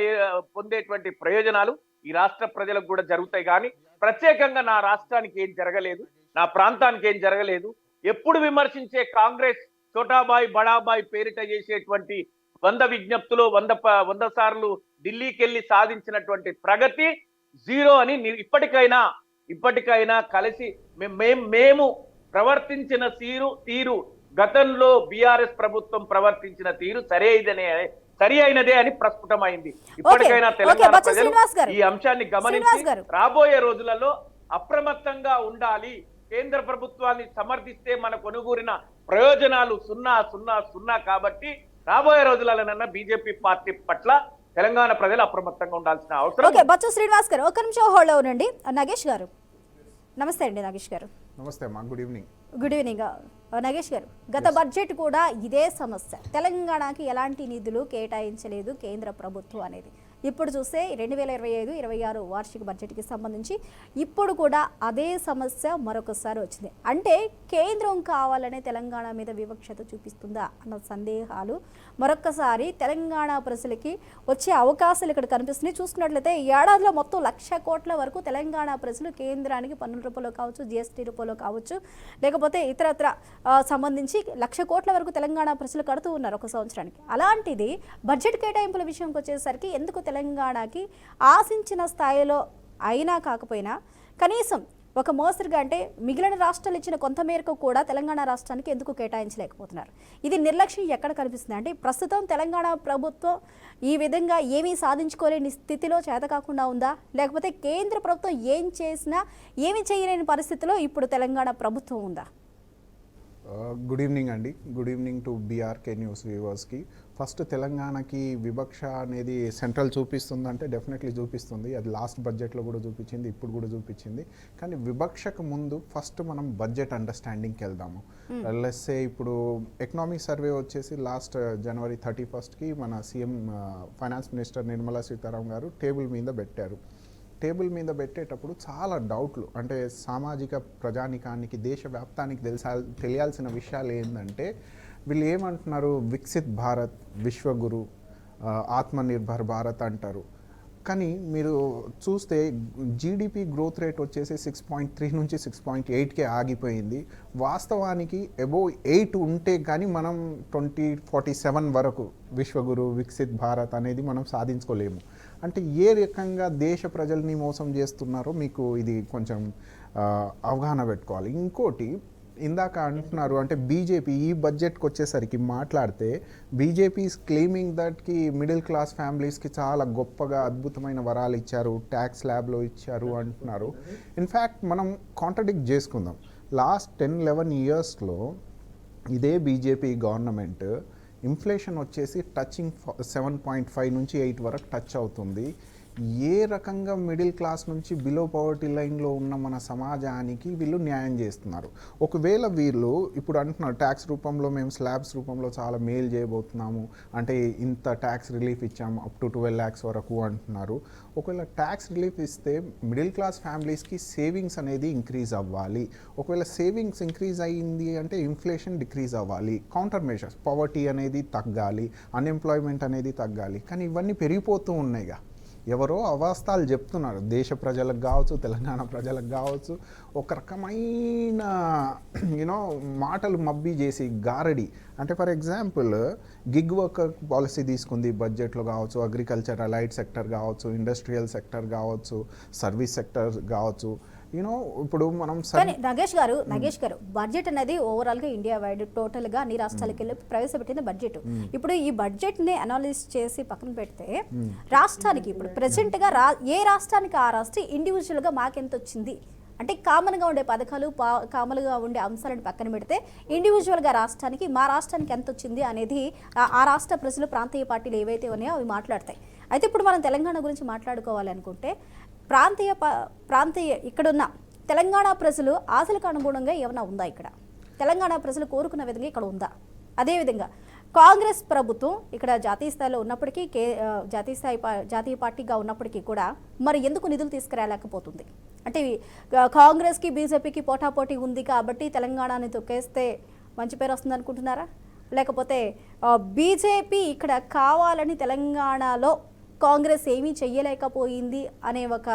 పొందేటువంటి ప్రయోజనాలు ఈ రాష్ట్ర ప్రజలకు కూడా జరుగుతాయి. కానీ ప్రత్యేకంగా నా రాష్ట్రానికి ఏం జరగలేదు, నా ప్రాంతానికి ఏం జరగలేదు. ఎప్పుడు విమర్శించే కాంగ్రెస్ చోటాబాయ్ బడాబాయ్ పేరిట చేసేటువంటి 100 విజ్ఞప్తులు 100 సార్లు ఢిల్లీకి వెళ్ళి సాధించినటువంటి ప్రగతి 0 అని ఇప్పటికైనా కలిసి మేము ప్రవర్తించిన తీరు గతంలో బీఆర్ఎస్ ప్రభుత్వం ప్రవర్తించిన తీరు సరైనదనే సరి అయినదే అని ప్రస్ఫుటమైంది. ఇప్పటికైనా ఓకే, తెలంగాణ బొత్స ప్రజలు శ్రీనివాస్ గారు. ఈ అంశాన్ని గమనించి శ్రీనివాస్ గారు. రాబోయే రోజులలో అప్రమత్తంగా ఉండాలి. కేంద్ర ప్రభుత్వాన్ని సమర్థిస్తే మన కొనుగోరిన ప్రయోజనాలు సున్నా సున్నా సున్నా. కాబట్టి రాబోయే రోజులలోనన్నా బీజేపీ పార్టీ పట్ల తెలంగాణ ప్రజలు అప్రమత్తంగా ఉండాల్సిన అవసరం. ఓకే, బొత్స శ్రీనివాస్ గారు ఒక నిమిషం హోల్డ్ అవునండి. నగేష్ గారు, నమస్తే అండి. నగేష్ గారు, నమస్తే అమ్మా, good evening. Good evening. Nagesh గారు, గత బడ్జెట్ కూడా ఇదే సమస్య, తెలంగాణకి ఎలాంటి నిధులు కేటాయించలేదు కేంద్ర ప్రభుత్వం అనేది. ఇప్పుడు చూస్తే 2025-26 వార్షిక బడ్జెట్కి సంబంధించి ఇప్పుడు కూడా అదే సమస్య మరొకసారి వచ్చింది. అంటే కేంద్రం కావాలనే తెలంగాణ మీద వివక్షత చూపిస్తుందా అన్న సందేహాలు మరొక్కసారి తెలంగాణ ప్రజలకి వచ్చే అవకాశాలు ఇక్కడ కనిపిస్తున్నాయి. చూసుకున్నట్లయితే ఈ ఏడాదిలో మొత్తం 1,00,000 కోట్ల వరకు తెలంగాణ ప్రజలు కేంద్రానికి పన్నుల రూపంలో కావచ్చు, జిఎస్టీ రూపంలో కావచ్చు, లేకపోతే ఇతరత్ర సంబంధించి 1,00,000 కోట్ల వరకు తెలంగాణ ప్రజలు కడుతూ ఉన్నారు ఒక సంవత్సరానికి. అలాంటిది బడ్జెట్ కేటాయింపుల విషయంకి వచ్చేసరికి ఎందుకు తెలంగాణకి ఆశించిన స్థాయిలో అయినా కాకపోయినా కనీసం ఒక మోస్తరుగా అంటే మిగిలిన రాష్ట్రాలు ఇచ్చిన కొంత మేరకు కూడా తెలంగాణ రాష్ట్రానికి ఎందుకు కేటాయించలేకపోతున్నారు? ఇది నిర్లక్ష్యం ఎక్కడ కనిపిస్తుంది? అంటే ప్రస్తుతం తెలంగాణ ప్రభుత్వం ఈ విధంగా ఏమీ సాధించుకోలేని స్థితిలో చేత కాకుండా ఉందా, లేకపోతే కేంద్ర ప్రభుత్వం ఏం చేసినా ఏమీ చేయలేని పరిస్థితిలో ఇప్పుడు తెలంగాణ ప్రభుత్వం ఉందా? గుడ్ ఈవినింగ్ అండి. Good evening to BRK news వ్యూవర్స్కి. ఫస్ట్, తెలంగాణకి వివక్ష అనేది సెంట్రల్ చూపిస్తుందంటే డెఫినెట్లీ చూపిస్తుంది. అది లాస్ట్ బడ్జెట్లో కూడా చూపించింది, ఇప్పుడు కూడా చూపించింది. కానీ వివక్షకు ముందు ఫస్ట్ మనం బడ్జెట్ అండర్స్టాండింగ్కి వెళ్దాము. లెట్సే ఇప్పుడు ఎకనామిక్ సర్వే వచ్చేసి లాస్ట్ జనవరి 31కి మన CM finance minister Nirmala Sitharaman గారు టేబుల్ మీద పెట్టారు. టేబుల్ మీద పెట్టేటప్పుడు చాలా డౌట్లు, అంటే సామాజిక ప్రజానికానికి దేశవ్యాప్తానికి తెలియాల్సిన విషయాలు ఏంటంటే వీళ్ళు ఏమంటున్నారు, వికసిత్ భారత్, విశ్వగురు, ఆత్మనిర్భర్ భారత్ అంటారు. కానీ మీరు చూస్తే జీడిపి గ్రోత్ రేట్ వచ్చేసి 6.3 నుంచి 6.8కే ఆగిపోయింది. వాస్తవానికి అబోవ్ 8 ఉంటే కానీ మనం 2047 వరకు విశ్వగురు, వికసిత్ భారత్ అనేది మనం సాధించుకోలేము. అంటే ఏ రకంగా దేశ ప్రజల్ని మోసం చేస్తున్నారో మీకు ఇది కొంచెం అవగాహన పెట్టుకోవాలి. ఇంకోటి, ఇందాక అంటున్నారు అంటే బీజేపీ ఈ బడ్జెట్కి వచ్చేసరికి మాట్లాడితే బీజేపీ ఈస్ క్లెయిమింగ్ దట్కి మిడిల్ క్లాస్ ఫ్యామిలీస్కి చాలా గొప్పగా అద్భుతమైన వరాలు ఇచ్చారు, ట్యాక్స్ ల్యాబ్లో ఇచ్చారు అంటున్నారు. ఇన్ఫ్యాక్ట్ మనం కాంట్రడిక్ట్ చేసుకుందాం. లాస్ట్ 10-11 ఇయర్స్లో ఇదే బీజేపీ గవర్నమెంట్ ఇన్ఫ్లేషన్ వచ్చేసి టచింగ్ 7.5 నుంచి 8 వరకు టచ్ అవుతుంది. ఏ రకంగా మిడిల్ క్లాస్ నుంచి బిలో పవర్టీ లైన్లో ఉన్న మన సమాజానికి వీళ్ళు న్యాయం చేస్తున్నారు? ఒకవేళ వీళ్ళు ఇప్పుడు అంటున్నారు ట్యాక్స్ రూపంలో మేము స్లాబ్స్ రూపంలో చాలా మేలు చేయబోతున్నాము, అంటే ఇంత ట్యాక్స్ రిలీఫ్ ఇచ్చాము అప్ టు 12 lakhs వరకు అంటున్నారు. ఒకవేళ ట్యాక్స్ రిలీఫ్ ఇస్తే మిడిల్ క్లాస్ ఫ్యామిలీస్కి సేవింగ్స్ అనేది ఇంక్రీజ్ అవ్వాలి. ఒకవేళ సేవింగ్స్ ఇంక్రీజ్ అయ్యింది అంటే ఇన్ఫ్లేషన్ డిక్రీజ్ అవ్వాలి, కౌంటర్ మెజర్స్, పవర్టీ అనేది తగ్గాలి, అన్ఎంప్లాయ్మెంట్ అనేది తగ్గాలి. కానీ ఇవన్నీ పెరిగిపోతూ ఉన్నాయిగా. ఎవరో అవాస్తవాలు చెప్తున్నారు, దేశ ప్రజలకు కావచ్చు, తెలంగాణ ప్రజలకు కావచ్చు, ఒక రకమైన మాటలు మబ్బి చేసి గారడి. అంటే for example gig worker policy తీసుకుంది బడ్జెట్లో కావచ్చు, అగ్రికల్చర్ అలైడ్ సెక్టర్ కావచ్చు, ఇండస్ట్రియల్ సెక్టర్ కావచ్చు, సర్వీస్ సెక్టర్ కావచ్చు. ఇప్పుడు మనం నగేష్ గారు బడ్జెట్ అనేది ఓవరాల్ గా ఇండియా వైడ్ టోటల్ గా అన్ని రాష్ట్రాలకి వెళ్ళి ప్రవేశపెట్టిన బడ్జెట్. ఇప్పుడు ఈ బడ్జెట్ ని అనాలిసిస్ చేసి పక్కన పెడితే రాష్ట్రానికి ఇప్పుడు ప్రెసెంట్ గా ఏ రాష్ట్రానికి ఆ రాష్ట్రం ఇండివిజువల్ గా మాకెంత వచ్చింది అంటే కామన్గా ఉండే పథకాలు, కామన్గా ఉండే అంశాలను పక్కన పెడితే ఇండివిజువల్గా రాష్ట్రానికి మా రాష్ట్రానికి ఎంత వచ్చింది అనేది ఆ రాష్ట్ర ప్రజలు, ప్రాంతీయ పార్టీలు ఏవైతే ఉన్నాయో అవి మాట్లాడతాయి. అయితే ఇప్పుడు మనం తెలంగాణ గురించి మాట్లాడుకోవాలి అనుకుంటే ప్రాంతీయ ఇక్కడున్న తెలంగాణ ప్రజలు ఆశలకు అనుగుణంగా ఏమైనా ఉందా? ఇక్కడ తెలంగాణ ప్రజలు కోరుకున్న విధంగా ఇక్కడ ఉందా? అదేవిధంగా కాంగ్రెస్ ప్రభుత్వం ఇక్కడ జాతీయ స్థాయిలో ఉన్నప్పటికీ, జాతీయ పార్టీగా ఉన్నప్పటికీ కూడా మరి ఎందుకు నిధులు తీసుకురాలేకపోతుంది? అంటే కాంగ్రెస్కి బీజేపీకి పోటాపోటీ ఉంది కాబట్టి తెలంగాణని తొక్కేస్తే మంచి పేరు వస్తుంది అనుకుంటున్నారా? లేకపోతే బీజేపీ ఇక్కడ కావాలని తెలంగాణలో కాంగ్రెస్ ఏమీ చెయ్యలేకపోయింది అనే ఒక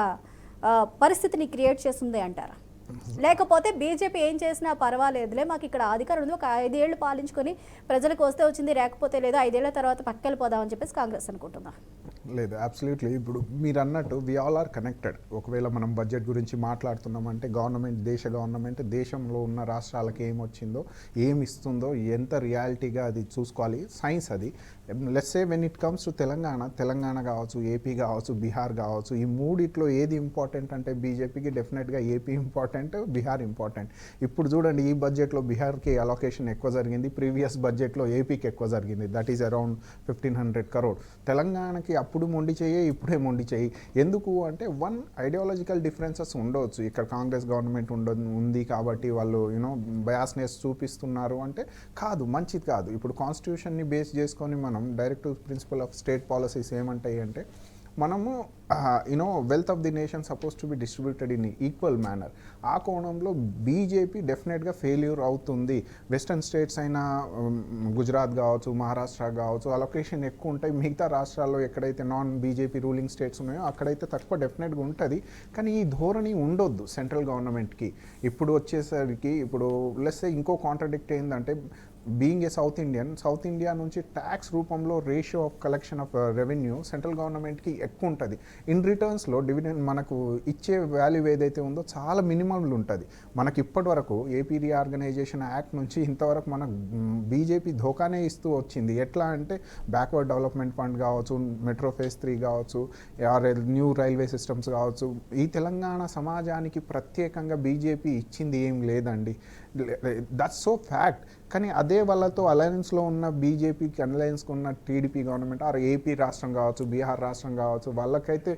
పరిస్థితిని క్రియేట్ చేస్తుంది అంటారా? లేకపోతే బీజేపీ ఏం చేసినా పర్వాలేదులే, మాకు ఇక్కడ అధికారం ఉంది, ఒక 5 ఏళ్ళు పాలించుకొని ప్రజలకు వస్తే వచ్చింది, లేకపోతే లేదు, 5 ఏళ్ల తర్వాత పక్కకెళ్ళిపోదామని చెప్పేసి కాంగ్రెస్ అనుకుంటుందా? లేదు అబ్సల్యూట్లీ. ఇప్పుడు మీరు అన్నట్టు వి ఆల్ ఆర్ కనెక్టెడ్. ఒకవేళ మనం బడ్జెట్ గురించి మాట్లాడుతున్నామంటే గవర్నమెంట్ దేశంలో ఉన్న రాష్ట్రాలకి ఏమొచ్చిందో, ఏమి ఇస్తుందో, ఎంత రియాలిటీగా అది చూసుకోవాలి. సైన్స్ అది. Let's say when it comes to Telangana కావచ్చు, ఏపీ కావచ్చు, బీహార్ కావచ్చు, ఈ మూడిట్లో ఏది ఇంపార్టెంట్ అంటే బీజేపీకి డెఫినెట్గా ఏపీ ఇంపార్టెంట్, బీహార్ ఇంపార్టెంట్. ఇప్పుడు చూడండి, ఈ బడ్జెట్లో బీహార్కి అలొకేషన్ ఎక్కువ జరిగింది, ప్రీవియస్ బడ్జెట్లో ఏపీకి ఎక్కువ జరిగింది. That is around 1500 crore. తెలంగాణకి అప్పుడు మొండి చేయి, ఇప్పుడే మొండి చేయి. ఎందుకు అంటే వన్ ఐడియాలజికల్ డిఫరెన్సెస్ ఉండవచ్చు. ఇక్కడ కాంగ్రెస్ గవర్నమెంట్ ఉంది కాబట్టి వాళ్ళు బయాస్నెస్ చూపిస్తున్నారు అంటే కాదు, మంచిది కాదు. ఇప్పుడు కాన్స్టిట్యూషన్ని బేస్ చేసుకొని మనం directive principle of state policies ఏమంటాయి అంటే మనము wealth of the nation suppose to be distributed in equal manner. ఆ కోణంలో బీజేపీ డెఫినెట్గా ఫెయిల్యూర్ అవుతుంది. వెస్టర్న్ స్టేట్స్ అయిన గుజరాత్ కావచ్చు, మహారాష్ట్ర కావచ్చు, అలొకేషన్ ఎక్కువ ఉంటాయి. మిగతా రాష్ట్రాల్లో ఎక్కడైతే నాన్ బీజేపీ రూలింగ్ స్టేట్స్ ఉన్నాయో అక్కడైతే తక్కువ డెఫినెట్గా ఉంటుంది. కానీ ఈ ధోరణి ఉండొద్దు సెంట్రల్ గవర్నమెంట్కి. ఇప్పుడు వచ్చేసరికి ఇప్పుడు లెస్ ఇంకో కాంట్రడిక్ట్ ఏంటంటే బీయింగ్ ఏ సౌత్ ఇండియా నుంచి ట్యాక్స్ రూపంలో ratio of collection of revenue central గవర్నమెంట్కి ఎక్కువ ఉంటుంది. ఇన్ రిటర్న్స్లో డివిడెండ్ మనకు ఇచ్చే వాల్యూ ఏదైతే ఉందో చాలా మినిమం ఉంటుంది. మనకి ఇప్పటి వరకు ఏపీ రీఆర్గనైజేషన్ యాక్ట్ నుంచి ఇంతవరకు మన బీజేపీ ధోకానే ఇస్తూ వచ్చింది. ఎట్లా అంటే బ్యాక్వర్డ్ డెవలప్మెంట్ ఫండ్ కావచ్చు, మెట్రో ఫేజ్ 3 కావచ్చు, న్యూ రైల్వే సిస్టమ్స్ కావచ్చు, ఈ తెలంగాణ సమాజానికి ప్రత్యేకంగా బీజేపీ ఇచ్చింది ఏం లేదండి. That's so fact. కానీ అదే వాళ్ళతో అలయన్స్లో ఉన్న బీజేపీకి అలయన్స్కి ఉన్న టీడీపీ గవర్నమెంట్ ఆర్ ఏపీ రాష్ట్రం కావచ్చు, బీహార్ రాష్ట్రం కావచ్చు, వాళ్ళకైతే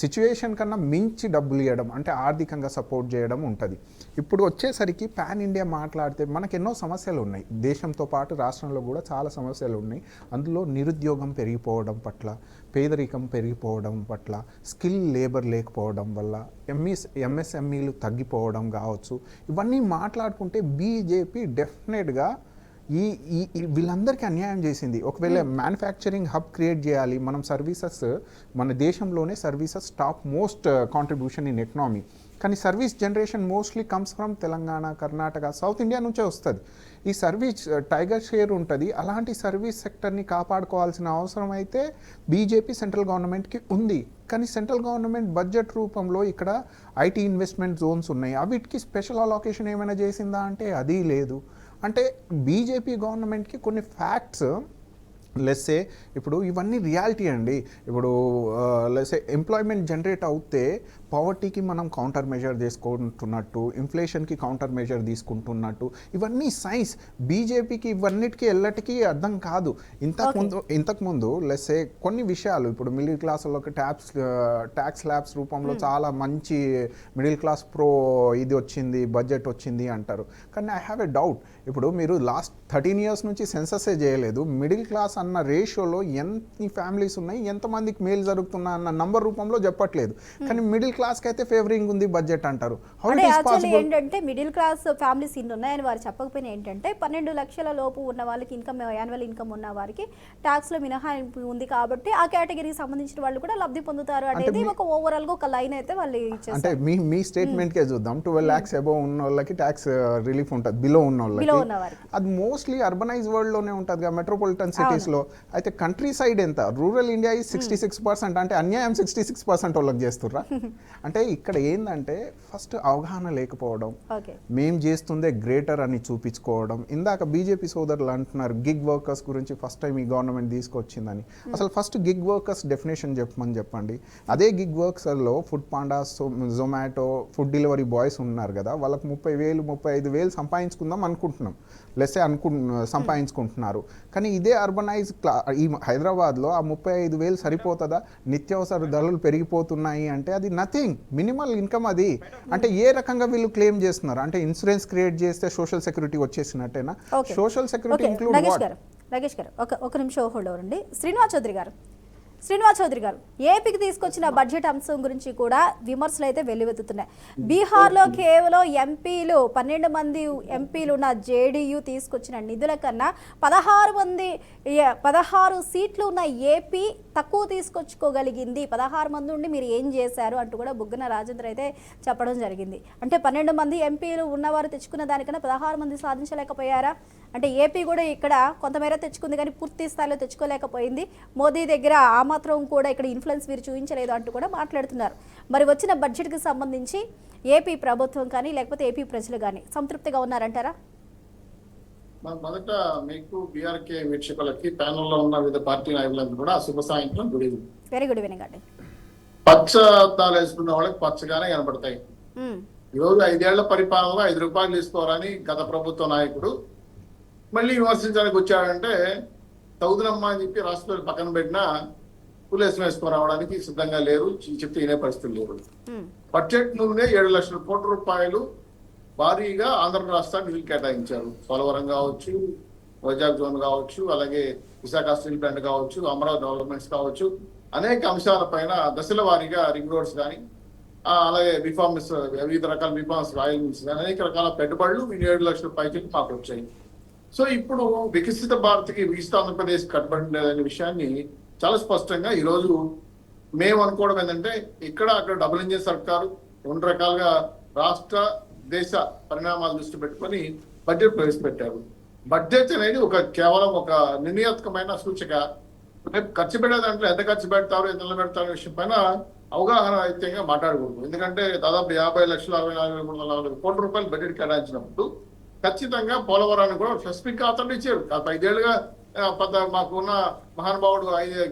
సిచ్యువేషన్ కన్నా మించి డబ్బులు ఇవ్వడం అంటే ఆర్థికంగా సపోర్ట్ చేయడం ఉంటుంది. ఇప్పుడు వచ్చేసరికి పాన్ ఇండియా మాట్లాడితే మనకు ఎన్నో సమస్యలు ఉన్నాయి. దేశంతో పాటు రాష్ట్రంలో కూడా చాలా సమస్యలు ఉన్నాయి. అందులో నిరుద్యోగం పెరిగిపోవడం పట్ల, పేదరికం పెరిగిపోవడం పట్ల, స్కిల్ లేబర్ లేకపోవడం వల్ల, ఎంఎస్ఎంఈలు తగ్గిపోవడం కావచ్చు, ఇవన్నీ మాట్లాడుకుంటే బీజేపీ డెఫినెట్గా ఈ వీళ్ళందరికీ అన్యాయం చేసింది. ఒకవేళ మ్యానుఫ్యాక్చరింగ్ హబ్ క్రియేట్ చేయాలి, మనం సర్వీసెస్ మన దేశంలోనే services top most contribution in economy. కానీ service generation mostly comes from Telangana, Karnataka, south India నుంచే వస్తుంది. ఈ సర్వీస్ టైగర్ షేర్ ఉంటుంది. అలాంటి సర్వీస్ సెక్టర్ని కాపాడుకోవాల్సిన అవసరం అయితే బీజేపీ సెంట్రల్ గవర్నమెంట్కి ఉంది. కానీ సెంట్రల్ గవర్నమెంట్ బడ్జెట్ రూపంలో ఇక్కడ ఐటీ ఇన్వెస్ట్మెంట్ జోన్స్ ఉన్నాయి. అవిటికి స్పెషల్ అలొకేషన్ ఏమైనా చేసిందా అంటే అది లేదు. అంటే బీజేపీ గవర్నమెంట్కి కొన్ని ఫ్యాక్ట్స్ లెస్సే ఇప్పుడు ఇవన్నీ రియాలిటీ అండి. ఇప్పుడు లెస్సే ఎంప్లాయ్మెంట్ జనరేట్ అవుతే పవర్టీకి మనం కౌంటర్ మెజర్ చేసుకుంటున్నట్టు, ఇన్ఫ్లేషన్కి కౌంటర్ మెజర్ తీసుకుంటున్నట్టు, ఇవన్నీ సైన్స్. బీజేపీకి ఇవన్నిటికీ ఎల్లటికీ అర్థం కాదు. ఇంతకుముందు లెస్సే కొన్ని విషయాలు ఇప్పుడు మిడిల్ క్లాస్ వాళ్ళకి ట్యాక్స్ ల్యాబ్స్ రూపంలో చాలా మంచి మిడిల్ క్లాస్ ఇది వచ్చింది, బడ్జెట్ వచ్చింది అంటారు. కానీ ఐ హ్యావ్ ఎ డౌట్. ఇప్పుడు మీరు లాస్ట్ 13 years నుంచి సెన్సస్సే చేయలేదు. మిడిల్ క్లాస్ అన్న రేషియోలో ఎన్ని ఫ్యామిలీస్ ఉన్నాయి, ఎంతమందికి మేలు జరుగుతున్నా అన్న నంబర్ రూపంలో చెప్పట్లేదు. కానీ మిడిల్ క్లాస్కి అయితే ఫేవరింగ్ ఉంది బడ్జెట్ అంటారు. ఏంటంటే మిడిల్ క్లాస్ ఫ్యామిలీస్ ఇన్ని ఉన్నాయని వారు చెప్పకపోయినా ఏంటంటే 12 లక్షల లోపు ఉన్న వాళ్ళకి ఇన్కమ్, యాన్యువల్ ఇన్కమ్ ఉన్న వారికి ట్యాక్స్ లో మినహాయింపు ఉంది కాబట్టి ఆ కేటగిరీకి సంబంధించిన వాళ్ళు కూడా లబ్ధి పొందుతారు అనేది ఒక ఓవరాల్ గా ఒక లైన్ అయితే వాళ్ళు ఇచ్చేస్తారు. అంటే మీ స్టేట్మెంట్ కే చూద్దాం. 12 lakhs అబోవ్ ఉన్న వాళ్ళకి ట్యాక్స్ రిలీఫ్ ఉంటుంది, బిలో ఉన్న వాళ్ళకి. అది మోస్ట్లీ అర్బనైజ్ వరల్డ్ లోనే ఉంటుంది కదా, మెట్రోపాలిటన్ సిటీస్ లో. అయితే కంట్రీ సైడ్ ఎంత, రూరల్ ఇండియా 66%. అంటే అన్యాయం 66% వాళ్ళకి చేస్తుర్రా. అంటే ఇక్కడ ఏంటంటే ఫస్ట్ అవగాహన లేకపోవడం, మేం చేస్తుందే గ్రేటర్ అని చూపించుకోవడం. ఇందాక బీజేపీ సోదరులు అంటున్నారు గిగ్ వర్కర్స్ గురించి ఫస్ట్ టైం ఈ గవర్నమెంట్ తీసుకొచ్చిందని. అసలు ఫస్ట్ గిగ్ వర్కర్స్ డెఫినేషన్ చెప్పండి. అదే గిగ్ వర్కర్స్లో food panda, Zomato, food delivery boys ఉన్నారు కదా, వాళ్ళకి 30,000 35,000 సంపాదించుకుందాం అనుకుంటున్నాం, లెస్సే సంపాదించుకుంటున్నారు. కానీ ఇదే అర్బనైజ్ ఈ హైదరాబాద్లో ఆ 35,000 సరిపోతుందా? నిత్యావసర ధరలు పెరిగిపోతున్నాయి అంటే అది నథింగ్, మినిమల్ ఇన్కమ్ అది. అంటే ఏ రకంగా వీళ్ళు క్లెయిమ్ చేస్తున్నారు అంటే ఇన్సూరెన్స్ క్రియేట్ చేస్తే సోషల్ సెక్యూరిటీ వచ్చేసినట్టేనా? సోషల్ సెక్యూరిటీ ఇంక్లూడ్ నగేష్ గారు ఒక నిమిషం హోల్డ్ అవ్వండి. శ్రీనివాస్ చౌదరి గారు ఏపీకి తీసుకొచ్చిన బడ్జెట్ అంశం గురించి కూడా విమర్శలు అయితే వెల్లువెత్తుతున్నాయి. బీహార్లో కేవలం 12 మంది ఎంపీలు ఉన్న జేడీయూ తీసుకొచ్చిన నిధుల కన్నా 16 సీట్లు ఉన్న ఏపీ తక్కువ తీసుకొచ్చుకోగలిగింది. 16 మంది ఉండి మీరు ఏం చేశారు అంటూ కూడా బుగ్గన రాజేంద్ర అయితే చెప్పడం జరిగింది. అంటే 12 మంది ఎంపీలు ఉన్నవారు తెచ్చుకున్న దానికన్నా 16 మంది సాధించలేకపోయారా? అంటే ఏపీ కూడా ఇక్కడ కొంతమేర తెచ్చుకుంది కానీ పూర్తి స్థాయిలో తెచ్చుకోలేకపోయింది. మోదీ దగ్గర మాత్రం కూడా ఇక్కడ ఇన్ఫ్లుయెన్స్ వీరు చూపించలేదు అంటూ కూడా మాట్లాడుతున్నారు. మరి వచ్చిన బడ్జెట్కి సంబంధించి ఏపీ ప్రభుత్వం కానీ లేకపోతే ఏపీ ప్రజలు కానీ సంతృప్తిగా ఉన్నారంటారా? మొదట మీకు బీఆర్కే వీక్షకులకి ప్యానెల్లో ఉన్న వివిధ పార్టీ నాయకులందరూ కూడా శుభ సాయంత్రం. Good evening. Very good evening అండి. పచ్చ అద్దాలు వేసుకున్న వాళ్ళకి పచ్చగానే కనబడతాయి. ఈరోజు 5 ఏళ్ల పరిపాలనలో 5 రూపాయలు తీసుకోవాలని గత ప్రభుత్వ నాయకుడు మళ్ళీ విమర్శించడానికి వచ్చాడంటే తగుదనమ్మా అని చెప్పి రాష్ట్రాలు పక్కన పెట్టినా పులేసం వేసుకురావడానికి సిద్ధంగా లేరు. చెప్తే వినే పరిస్థితులు లేరు. బడ్జెట్ నుండే 7 లక్షల కోట్ల రూపాయలు భారీగా ఆంధ్ర రాష్ట్రానికి నిధులు కేటాయించారు. పోలవరం కావచ్చు, వైజాగ్ జోన్ కావచ్చు, అలాగే విశాఖ స్టీల్ ప్లాంట్ కావచ్చు, అమరావతి డెవలప్మెంట్స్ కావచ్చు, అనేక అంశాలపైన దశల వారీగా రింగ్ రోడ్స్ కానీ అలాగే బిఫార్మ్స్, వివిధ రకాల బిఫార్మ్స్, రాయల్ మిల్స్ కానీ అనేక రకాల పెట్టుబడులు 7 లక్షల పైకి మాకు వచ్చాయి. సో ఇప్పుడు వికసిత భారత్కి వికసిత ఆంధ్రప్రదేశ్ కట్టుబడి లేదనే విషయాన్ని చాలా స్పష్టంగా ఈరోజు మేము అనుకోవడం ఏంటంటే ఇక్కడ అక్కడ డబుల్ ఇంజిన్ సర్కారు 2 రకాలుగా రాష్ట్ర దేశ పరిణామాలు దృష్టి పెట్టుకొని బడ్జెట్ ప్రవేశపెట్టారు. బడ్జెట్ అనేది కేవలం ఒక నిర్ణయాత్మకమైన సూచిక. రేపు ఖర్చు పెట్టే దాంట్లో ఎంత ఖర్చు పెడతారు, ఎంత నిలబెడతారు అనే విషయం పైన అవగాహన రహితంగా మాట్లాడకూడదు. ఎందుకంటే దాదాపు 50,64,340 కోట్ల రూపాయలు బడ్జెట్ కేటాయించినప్పుడు ఖచ్చితంగా పోలవరాన్ని కూడా స్పెసిఫిక్ అతను ఇచ్చారు. 5 ఏళ్ళుగా మాకున్న మహానుభావుడు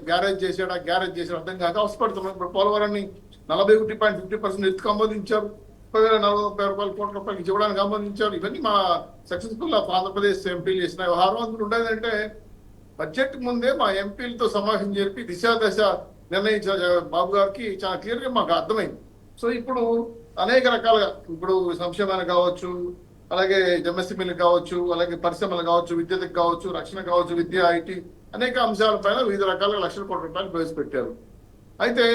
గ్యారేజ్ చేసాడు, ఆ గ్యారేజ్ చేసాడు అర్థం కాక అవసరపడుతున్నాం. ఇప్పుడు పోలవరాన్ని 41.50% ఎత్తుకు ఆమోదించారు. 40,40 కోట్ల రూపాయలు ఇవ్వడానికి ఆమోదించారు. ఇవన్నీ మా సక్సెస్ఫుల్ ఆంధ్రప్రదేశ్ ఎంపీలు చేసిన వ్యవహారం. అందులో ఉండేదంటే బడ్జెట్ ముందే మా ఎంపీలతో సమావేశం జరిపి దశ నిర్ణయించిన బాబు గారికి చాలా క్లియర్ గా మాకు అర్థమైంది. సో ఇప్పుడు అనేక రకాలుగా ఇప్పుడు సంక్షేమాలు కావచ్చు, అలాగే ఎంఎస్ఎంఈలు కావచ్చు, అలాగే పరిశ్రమలు కావచ్చు, విద్యుత్ కావచ్చు, రక్షణ కావచ్చు, విద్య, ఐటీ అనేక అంశాలపైన వివిధ రకాలుగా లక్షల కోట్ల రూపాయలు ప్రవేశపెట్టారు. అయితే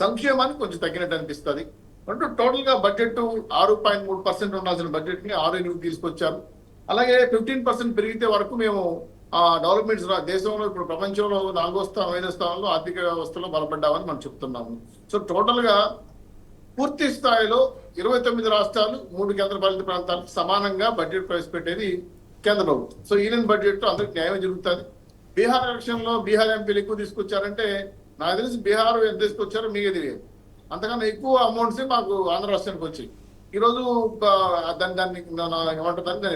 సంక్షేమానికి కొంచెం తగ్గినట్టు అనిపిస్తుంది. అంటే టోటల్ గా బడ్జెట్ 6.3% ఉండాల్సిన బడ్జెట్ ని 6.8 తీసుకొచ్చారు. అలాగే 15% పెరిగితే వరకు మేము డెవలప్మెంట్స్ దేశంలో ఇప్పుడు ప్రపంచంలో 4వ స్థానం 5వ స్థానంలో ఆర్థిక వ్యవస్థలో బలపడ్డామని మనం చెప్తున్నాము. సో టోటల్ గా పూర్తి స్థాయిలో 29 రాష్ట్రాలు 3 కేంద్రపాలిత ప్రాంతాలకు సమానంగా బడ్జెట్ ప్రవేశపెట్టేది కేంద్ర ప్రభుత్వం. సో యూనియన్ బడ్జెట్ లో అందరికి న్యాయం జరుగుతుంది. బీహార్ ఎలక్షన్ లో బీహార్ ఎంపీలు ఎక్కువ తీసుకొచ్చారంటే నాకు తెలిసి బీహార్ ఎంత తీసుకొచ్చారో మీకే తెలియదు. అంతకన్నా ఎక్కువ అమౌంట్స్ మాకు ఆంధ్ర రాష్ట్రానికి వచ్చాయి. ఈరోజు దాన్ని ఏమంటుందని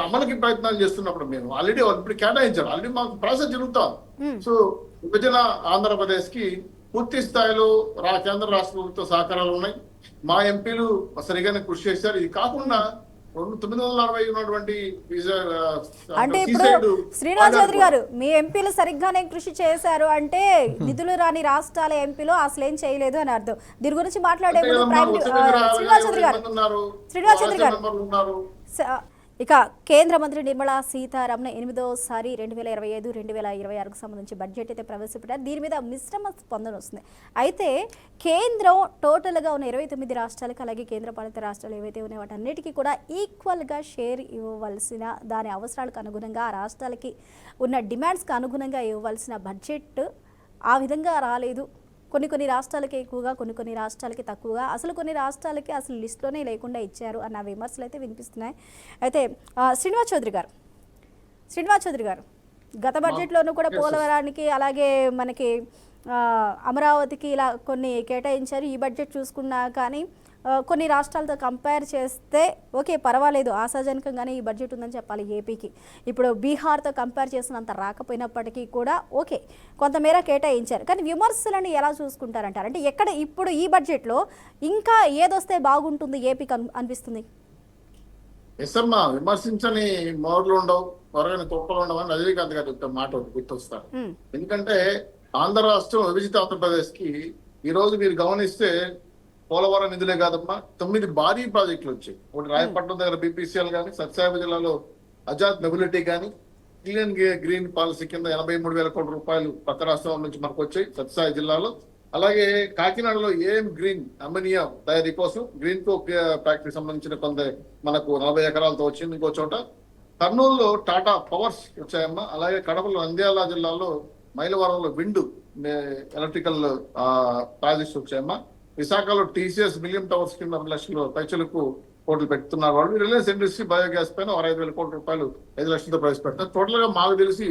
అమలుకి ప్రయత్నాలు చేస్తున్నప్పుడు మేము ఆల్రెడీ ఇప్పుడు కేటాయించారు. ఆల్రెడీ మాకు ప్రాసెస్ జరుగుతాం. సో విభజన ఆంధ్రప్రదేశ్ కి పూర్తి స్థాయిలో కేంద్ర రాష్ట్ర ప్రభుత్వ సహకారాలు ఉన్నాయి. మా ఎంపీలు సరిగానే కృషి చేశారు. ఇది కాకుండా 960 ఉన్నటువంటి అంటే ఇప్పుడు శ్రీనివాస్ చౌదరి గారు మీ ఎంపీలు సరిగ్గానే కృషి చేశారు అంటే నిధులు రాని రాష్ట్రాల ఎంపీలు అసలు ఏం చేయలేదు అని అర్థం. దీని గురించి మాట్లాడే శ్రీనివాస్ చౌదరి గారు ఇక కేంద్ర మంత్రి నిర్మలా సీతారామన్ 8వసారి 2025-2026కు సంబంధించి బడ్జెట్ అయితే ప్రవేశపెట్టారు. దీని మీద మిశ్రమ స్పందన వస్తుంది. అయితే కేంద్రం టోటల్గా ఉన్న 29 రాష్ట్రాలకు అలాగే కేంద్రపాలిత రాష్ట్రాలు ఏవైతే ఉన్నాయో వాటన్నిటికీ కూడా ఈక్వల్గా షేర్ ఇవ్వవలసిన దాని అవసరాలకు అనుగుణంగా ఆ రాష్ట్రాలకి ఉన్న డిమాండ్స్కి అనుగుణంగా ఇవ్వవలసిన బడ్జెట్ ఆ విధంగా రాలేదు. కొన్ని రాష్ట్రాలకి ఎక్కువగా, కొన్ని రాష్ట్రాలకి తక్కువగా, అసలు కొన్ని రాష్ట్రాలకి అసలు లిస్టులోనే లేకుండా ఇచ్చారు అన్న విమర్శలు అయితే వినిపిస్తున్నాయి. అయితే శ్రీనివాస్ చౌదరి గారు గత బడ్జెట్లోనూ కూడా పోలవరానికి అలాగే మనకి అమరావతికి ఇలా కొన్ని కేటాయించారు. ఈ బడ్జెట్ చూసుకున్నా కానీ కొన్ని రాష్ట్రాలతో కంపేర్ చేస్తే ఓకే పర్వాలేదు, ఆశాజనకంగానే ఈ బడ్జెట్ ఉందని చెప్పాలి ఏపీకి. ఇప్పుడు బీహార్తో కంపేర్ చేసినంత రాకపోయినప్పటికీ కూడా ఓకే కొంతమేర కేటాయించారు. కానీ విమర్శలను ఎలా చూసుకుంటారంటారు? అంటే ఎక్కడ ఇప్పుడు ఈ బడ్జెట్లో ఇంకా ఏదొస్తే బాగుంటుంది ఏపీకి అనిపిస్తుంది? ఎస్సమ్మా విమర్శించని మోర్లు ఉండవు, త్వరగా కుప్పలు ఉండవు అని రజనీకాంత్ గారు చెప్తే మాట గుర్తొస్తారు. ఎందుకంటే ఆంధ్ర రాష్ట్రం విభజిత ఆంధ్రప్రదేశ్ కి ఈ రోజు మీరు గమనిస్తే పోలవరం నిధులే కాదమ్మా 9 భారీ ప్రాజెక్టులు వచ్చాయి. ఒకటి రాయపట్నం దగ్గర బీపీసీఎల్ కానీ, సత్యసాయి జిల్లాలో అజాద్ నెబిలిటీ కానీ, క్లీన్ గ్రీన్ పాలసీ కింద 83,000 కోట్ల రూపాయలు పక్క రాష్ట్రాల నుంచి మనకు వచ్చాయి సత్యసాయి జిల్లాలో. అలాగే కాకినాడలో ఏఎం గ్రీన్ అమ్మోనియా తయారీ కోసం గ్రీన్ కో ఫ్యాక్టరీ సంబంధించిన కొంత మనకు 40 ఎకరాలతో వచ్చింది. ఇంకో చోట కర్నూలులో టాటా పవర్స్ వచ్చాయమ్మా. అలాగే కడపలో నంద్యాల జిల్లాలో మైలవరంలో విండ్ ఎలక్ట్రికల్ ప్రాజెక్ట్స్ వచ్చాయమ్మా. విశాఖలో టీసీఎస్ మిలియన్ టవర్స్ కింద 2 లక్షల పైచలకు కోట్లు పెడుతున్నారు వాళ్ళు. రిలయన్స్ ఇండస్ట్రీ బయోగ్యాస్ పైన 5,000 కోట్ల రూపాయలు 5 లక్షలతో ప్రవేశపెడతారు. టోటల్ గా మాకు తెలిసి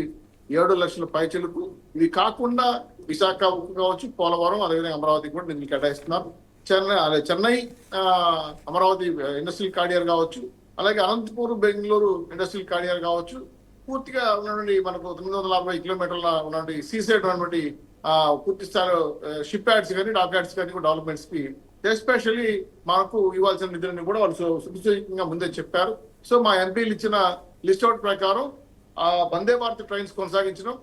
7 లక్షల పైచలకు. ఇవి కాకుండా విశాఖ ఉక్కు కావచ్చు, పోలవరం, అదేవిధంగా అమరావతి కూడా నిధులు కేటాయిస్తున్నారు. చెన్నై అమరావతి ఇండస్ట్రియల్ కారిడార్ కావచ్చు, అలాగే అనంతపూర్ బెంగళూరు ఇండస్ట్రియల్ కారిడార్ కావచ్చు, పూర్తిగా ఉన్నటువంటి మనకు 940 కిలోమీటర్ల ఉన్నటువంటి సీసైడ్ ఉన్నటువంటి పూర్తి స్థాయిలో షిప్ యార్డ్స్ కానీ డాక్ యార్డ్స్ కానీ కూడా డెవలప్మెంట్స్ కి ఎస్పెషల్లీ మనకు ఇవ్వాల్సిన నిధులని కూడా వాళ్ళు సునిశ్చితంగా ముందే చెప్పారు. సో మా ఎంపీలు ఇచ్చిన లిస్ట్ అవుట్ ప్రకారం వందే భారత్ ట్రైన్స్ కొనసాగించడం,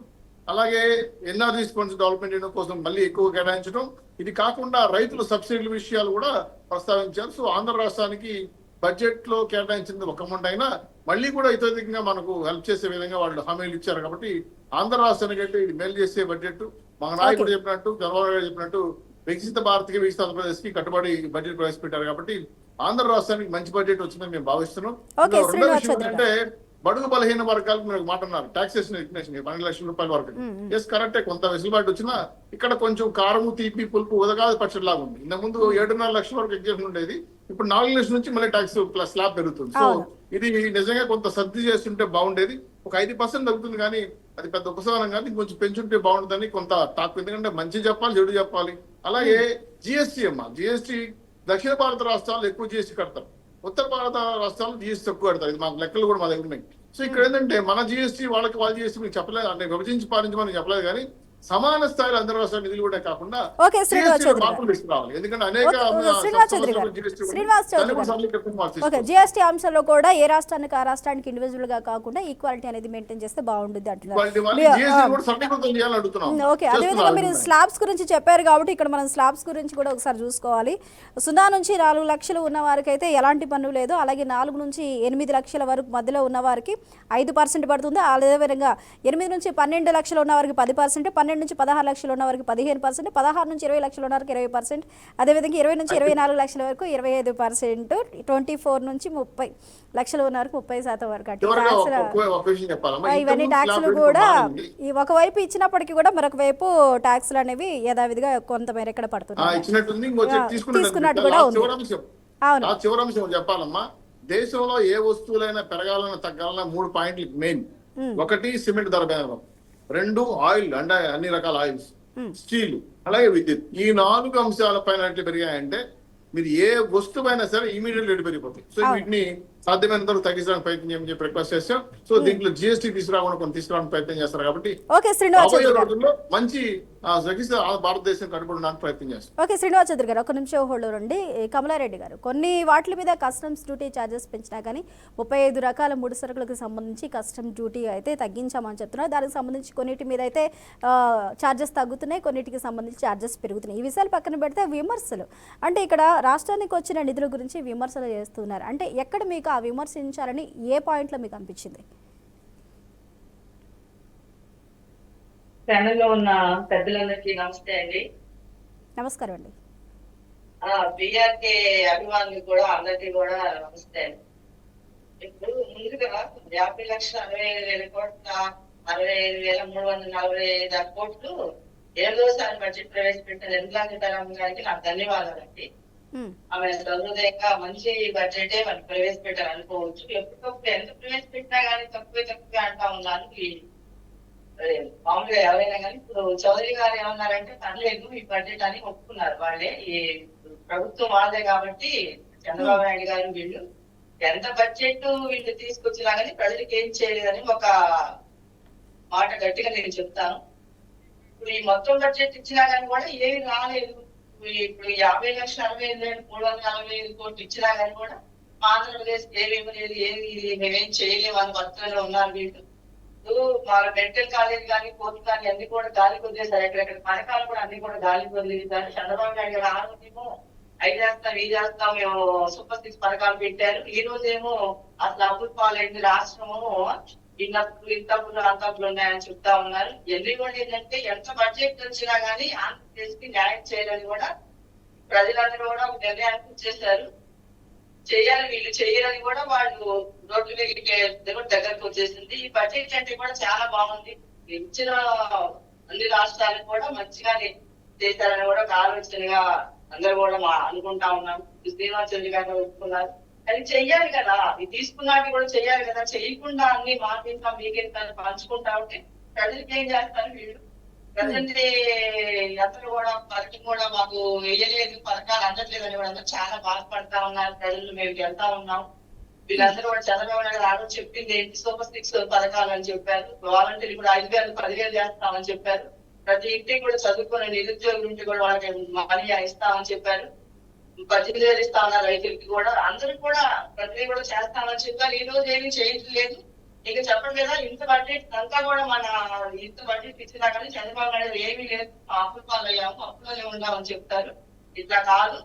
అలాగే ఎన్ఆర్జీ ఫండ్స్ డెవలప్మెంట్ కోసం మళ్ళీ ఎక్కువ కేటాయించడం, ఇది కాకుండా రైతుల సబ్సిడీల విషయాలు కూడా ప్రస్తావించారు. సో ఆంధ్ర రాష్ట్రానికి బడ్జెట్ లో కేటాయించింది ఒక అమౌంట్ అయినా మళ్ళీ కూడా ఇతోధికంగా మనకు హెల్ప్ చేసే విధంగా వాళ్ళు హామీలు ఇచ్చారు. కాబట్టి ఆంధ్ర రాష్ట్రానికి అయితే ఇది మేలు చేసే బడ్జెట్. మా నాయకుడు చెప్పినట్టు, చంద్రబాబు నాయుడు చెప్పినట్టు వికసిత భారత్కి, వికసిత ఆంధ్రప్రదేశ్ కి కట్టుబడి బడ్జెట్ ప్రవేశపెట్టారు. కాబట్టి ఆంధ్ర రాష్ట్రానికి మంచి బడ్జెట్ వచ్చిందని మేము భావిస్తున్నాం. రెండో విషయం ఏంటంటే బడుగు బలహీన వర్గాలకు మీరు మాట అన్నారు, టాక్సేషన్ ఎగ్జిబిషన్ 12 లక్షల రూపాయల వరకు. ఎస్ కరెక్టే, కొంత వెసులుబాటు వచ్చినా ఇక్కడ కొంచెం కారము, తీపి, పులుపు ఉదగాది పచ్చడి లాగా ఉంది. ఇంత ముందు 7.5 లక్షల వరకు ఎగ్జిబిషన్ ఉండేది, ఇప్పుడు 4 లక్షల నుంచి మళ్ళీ ట్యాక్స్ ప్లస్ స్లాబ్ పెరుగుతుంది. సో ఇది నిజంగా కొంత సర్ది చేస్తుంటే బాగుండేది. ఒక 5% తగ్గుతుంది కానీ అది పెద్ద ఉపశమనం కానీ కొంచెం పెంచుంటే బాగుంటుందని కొంత టాక్. ఎందుకంటే మంచి చెప్పాలి, చెడు చెప్పాలి. అలాగే జిఎస్టీ జిఎస్టీ దక్షిణ భారత రాష్ట్రాలు ఎక్కువ జిఎస్టీ కడతారు, ఉత్తర భారత రాష్ట్రాలు జిఎస్టీ తక్కువ కడతారు. ఇది మాకు లెక్కలు కూడా మా దగ్గర ఉన్నాయి. సో ఇక్కడ ఏంటంటే మన జిఎస్టీ వాళ్ళకి వాళ్ళ జిఎస్టీ మీకు చెప్పలేదు, అంటే విభజించి పాలించమని చెప్పలేదు, కానీ సమాన స్థాయిలో అందరూ రాష్ట్రాల నిధులు కూడా కాకుండా మార్పులు తీసుకురావాలి. ఎందుకంటే అనేక జిఎస్టీ అంశంలో కూడా ఏ రాష్ట్రానికి ఆ రాష్ట్రానికి ఇండివిజువల్ గా కాకుండా ఈక్వాలిటీ అనేది మెయింటైన్ చేస్తే బాగుంటుంది అంటున్నారు. ఓకే, అదేవిధంగా మీరు స్లాబ్స్ గురించి చెప్పారు కాబట్టి ఇక్కడ మనం స్లాబ్స్ గురించి కూడా ఒకసారి చూసుకోవాలి. 0 నుంచి 4 లక్షలు ఉన్న వారికి అయితే ఎలాంటి పన్ను లేదు. అలాగే 4 నుంచి 8 లక్షల వరకు మధ్యలో ఉన్న వారికి 5% పడుతుంది. అదేవిధంగా 8 నుంచి 12 లక్షలు ఉన్న వారికి 10%, 12 నుంచి 16 లక్షలు ఉన్న వారికి 15%, 16 నుంచి 20 లక్షలు ఉన్న వారికి 20%, అదేవిధంగా 20 నుంచి 24 లక్షల వరకు 25%, 24 నుంచి 30 లక్షలు ఉన్న వారికి 30% వరకు. ఇవన్నీ ట్యాక్సులు కూడా ఒకవైపు ఇచ్చినప్పటికీ కూడా మరొక వైపు ట్యాక్సులు అనేవి యథావిధిగా కొంతమేర ఇక్కడ పడుతున్నాయి, తీసుకున్నట్టు కూడా ఉంది. అవును, చివరి అంశం చెప్పాలమ్మా. దేశంలో ఏ వస్తువులైనా పెరగాలన్నా తగ్గాలన్నా 3 పాయింట్లు మెయిన్. ఒకటి సిమెంట్ ధర పెరగడం, 2 ఆయిల్ అంటే అన్ని రకాల ఆయిల్స్, స్టీల్, అలాగే విద్యుత్. ఈ 4 అంశాల పైన ఎట్లా పెరిగాయంటే మీరు ఏ వస్తువైనా సరే ఇమీడియట్ రేటు పెరిగిపోతుంది. సో వీటిని సాధ్యమైనంత వరకు తగ్గించడానికి ప్రయత్నం చేయమని చెప్పి రిక్వెస్ట్ చేస్తాం. సో దీంట్లో జిఎస్టీ తీసుకురాకుండా కొన్ని తీసుకురావడానికి ప్రయత్నం చేస్తారు. కాబట్టి రోజుల్లో మంచి భారతదేశం కట్టుబడడానికి ప్రయత్నం చేస్తాం. ఓకే, శ్రీనివాస్ చౌదరి గారు ఒక నిమిషం హోల్డ్ ఉండి. కమలారెడ్డి గారు, కొన్ని వాటి మీద కస్టమ్స్ డ్యూటీ ఛార్జెస్ పెంచినా కానీ 35 రకాల ముడి సరుకులకు సంబంధించి కస్టమ్స్ డ్యూటీ అయితే తగ్గించామని చెప్తున్నారు. దానికి సంబంధించి కొన్నిటి మీద అయితే ఛార్జెస్ తగ్గుతున్నాయి, కొన్నిటికి సంబంధించి ఛార్జెస్ పెరుగుతున్నాయి. ఈ విషయాలు పక్కన పెడితే విమర్శలు, అంటే ఇక్కడ రాష్ట్రానికి వచ్చిన నిధుల గురించి విమర్శలు చేస్తున్నారు. అంటే ఎక్కడ మీకు ఆ విమర్శించాలని ఏ పాయింట్లో మీకు అనిపించింది? ఛానల్లో ఉన్న పెద్దలందరికీ నమస్తే అండి. నమస్కారం అండి. బిఆర్కే అభిమానులు కూడా అందరికీ కూడా నమస్తే అండి. ఇప్పుడు ముందుగా 50,60,000 కోట్ల 65,345 కోట్లు 7వ బడ్జెట్ ప్రవేశపెట్టిన నిర్మలా సీతారామన్ గారికి నాకు ధన్యవాదాలండి. ఆమె సహృదయంగా మంచి బడ్జెటే మనకి ప్రవేశపెట్టారు అనుకోవచ్చు. ఎప్పటికప్పుడు ఎంత ప్రవేశపెట్టినా కానీ తక్కువే అంటా ఉన్నాను. మామూలుగా ఎవరైనా కానీ ఇప్పుడు చౌదరి గారు ఏమన్నారంటే పర్లేదు ఈ బడ్జెట్ అని ఒప్పుకున్నారు వాళ్ళే. ఈ ప్రభుత్వం వాళ్ళే కాబట్టి చంద్రబాబు నాయుడు గారు వీళ్ళు ఎంత బడ్జెట్ వీళ్ళు తీసుకొచ్చినా కానీ ప్రజలకు ఏం చేయలేదని ఒక మాట గట్టిగా నేను చెప్తాను. ఇప్పుడు ఈ మొత్తం బడ్జెట్ ఇచ్చినా కానీ కూడా ఏమి రాలేదు. ఇప్పుడు 50,60,345 కోట్లు ఇచ్చినా కానీ కూడా ఆంధ్రప్రదేశ్ ఏమేమి లేదు, ఏది మేమేం చేయలేము అని భక్తులు ఉన్నారు వీళ్ళు. మన మెడికల్ కాలేజ్ కానీ, కోర్టు కానీ అన్ని కూడా గాలి కొద్దిసారు. ఎక్కడెక్కడ పథకాలు కూడా అన్ని కూడా గాలి కొద్దిసారు. చంద్రబాబు నాయుడు గారు ఆరోగ్యమో 5 చేస్తాం, 2 చేస్తాం, మేము సూపర్ 6 పథకాలు పెట్టారు. ఈ రోజేమో అసలు అప్పులు పాలైంది రాష్ట్రము, ఇంతప్పులు అంతప్పులు ఉన్నాయని చెప్తా ఉన్నారు. ఎన్ని కూడా ఏంటంటే ఎంత బడ్జెట్ వచ్చినా కానీ ఆంధ్రప్రదేశ్ కి న్యాయం చేయాలని కూడా ప్రజలందరూ కూడా ఒక నిర్ణయానికి వచ్చేసారు. చేయాలి, వీళ్ళు చేయాలని కూడా వాళ్ళు రోడ్ల మీద దగ్గరకు వచ్చేసింది. ఈ బడ్జెట్ అంటే కూడా చాలా బాగుంది. ఇచ్చిన అన్ని రాష్ట్రాలకు కూడా మంచిగానే చేశారని కూడా ఒక ఆలోచనగా అందరూ కూడా అనుకుంటా ఉన్నాం. శ్రీనివాస్ చౌదరి గారు ఒప్పుకున్నారు. అది చెయ్యాలి కదా, ఇది తీసుకున్నాక కూడా చెయ్యాలి కదా. చేయకుండా అన్ని మాకింత మీకింత పంచుకుంటా ఉంటే ప్రజలకి ఏం చేస్తారు వీళ్ళు? ప్రజెంట్ అతను కూడా పథకం కూడా మాకు వేయలేదు, పథకాలు అందట్లేదని కూడా అందరూ చాలా బాధపడతా ఉన్నారు ప్రజలు. మేము వెళ్తా ఉన్నాం, వీళ్ళందరూ కూడా చంద్రబాబు నాయుడు ఆ రోజు చెప్పింది ఏంటి, సూపర్ 6 పథకాలు అని చెప్పారు. వాలంటీర్లు కూడా 5,000 10,000 చేస్తామని చెప్పారు. ప్రతి ఇంటికి కూడా చదువుకునే నిరుద్యోగుల ఇంటికి కూడా వాళ్ళకి మనీ ఇస్తామని చెప్పారు. 18,000 ఇస్తా ఉన్నారు రైతులకి కూడా. అందరికి కూడా ప్రతి కూడా చేస్తామని చెప్పారు. ఈ రోజు ఏమీ చేయట్లేదు. ఇక చెప్పండి కదా, ఇంత బడ్జెట్ అంతా కూడా ఇంత బడ్జెట్ ఇచ్చినా కానీ చంద్రబాబు నాయుడు ఏమీ లేదు, అప్పుల పాలయ్యాము, అప్పులోనే ఉన్నామని చెప్తారు. ఇట్లా కాదు.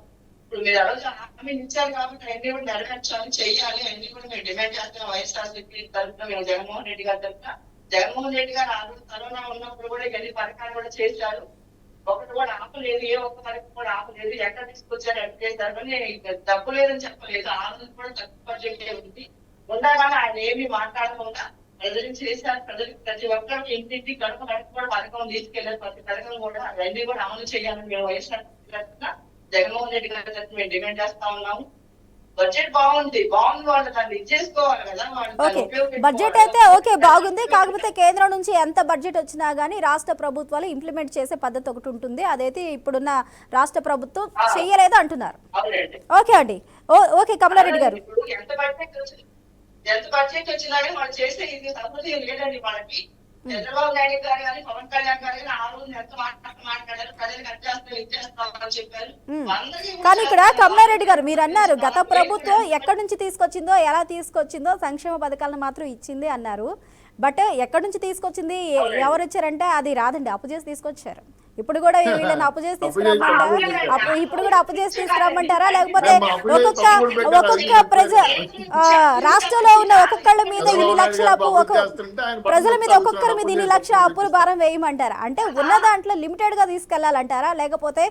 ఇప్పుడు మీరు ఆ రోజు హామీ ఇచ్చారు కాబట్టి అన్ని కూడా నెరవేర్చాలి, చెయ్యాలి. అన్ని కూడా మేము డిమాండ్ చేస్తాం. వైఎస్ఆర్సీపీ తరఫున మేము జగన్మోహన్ రెడ్డి గారి తరఫున. జగన్మోహన్ రెడ్డి గారు ఆ రోజు కరోనా ఉన్నప్పుడు కూడా ఎన్ని పథకాలు కూడా చేశారు. ఒకటి కూడా ఆపలేదు, ఏ ఒక్క పథకం కూడా ఆపలేదు. ఎక్కడ తీసుకొచ్చారు, ఎక్కడ చేశారు కానీ డబ్బు లేదని చెప్పలేదు. ఆ రోజు కూడా తక్కువ బడ్జెట్ ఉంది. ఉండగానే ఆయన ఏమీ మాట్లాడకుండా ప్రజలకు చేశారు. ప్రజలకు ప్రతి ఒక్కరికి ఇంటింటి గడప కూడా పథకం తీసుకెళ్లారు. ప్రతి పథకం కూడా అన్ని కూడా అమలు చేయాలని మేము వైఎస్ఆర్ జగన్మోహన్ రెడ్డి గారి తరఫున మేము డిమాండ్ చేస్తా ఉన్నాము. బడ్జెట్ బాగుంది వాళ్ళు దాన్ని ఇచ్చేసుకోవాలి కదా. ఓకే, బడ్జెట్ అయితే ఓకే బాగుంది. కాకపోతే కేంద్రం నుంచి ఎంత బడ్జెట్ వచ్చినా గానీ రాష్ట్ర ప్రభుత్వాలు ఇంప్లిమెంట్ చేసే పద్ధతి ఒకటి ఉంటుంది. అదైతే ఇప్పుడున్న రాష్ట్ర ప్రభుత్వం చెయ్యలేదు అంటున్నారు. ఓకే అండి, ఓకే కమలారెడ్డి గారు. ఎంత బడ్జెట్ వచ్చినా కానీ వాళ్ళు చేసే ఇది సంబంధం లేదండి మనకి. చంద్రబాబు నాయుడు గారు కానీ పవన్ కళ్యాణ్ గారు కానీ ఆ రోజు ఎంత మాట్లాడారు, ప్రజలకు ఇచ్చేస్తామని చెప్పారు. కానీ ఇక్కడ కమలారెడ్డి గారు మీరు అన్నారు గత ప్రభుత్వం ఎక్కడి నుంచి తీసుకొచ్చిందో, ఎలా తీసుకొచ్చిందో సంక్షేమ పథకాలను మాత్రం ఇచ్చింది అన్నారు. బట్ ఎక్కడి నుంచి తీసుకొచ్చింది, ఎవరు వచ్చారంటే అది రాదండి, అప్పు చేసి తీసుకొచ్చారు. ఇప్పుడు కూడా వీళ్ళని అప్పు చేసి తీసుకురామంటారా? ఇప్పుడు కూడా అప్పు చేసి తీసుకురామంటారా? లేకపోతే ఒక్కొక్క రాష్ట్రంలో ఉన్న ఒక్కొక్కళ్ళ మీద ఇన్ని లక్షల అప్పు, ప్రజల మీద ఒక్కొక్కరి మీద ఇన్ని లక్షల అప్పుల భారం వేయమంటారా? అంటే ఉన్న దాంట్లో లిమిటెడ్ గా తీసుకెళ్లాలంటారా? లేకపోతే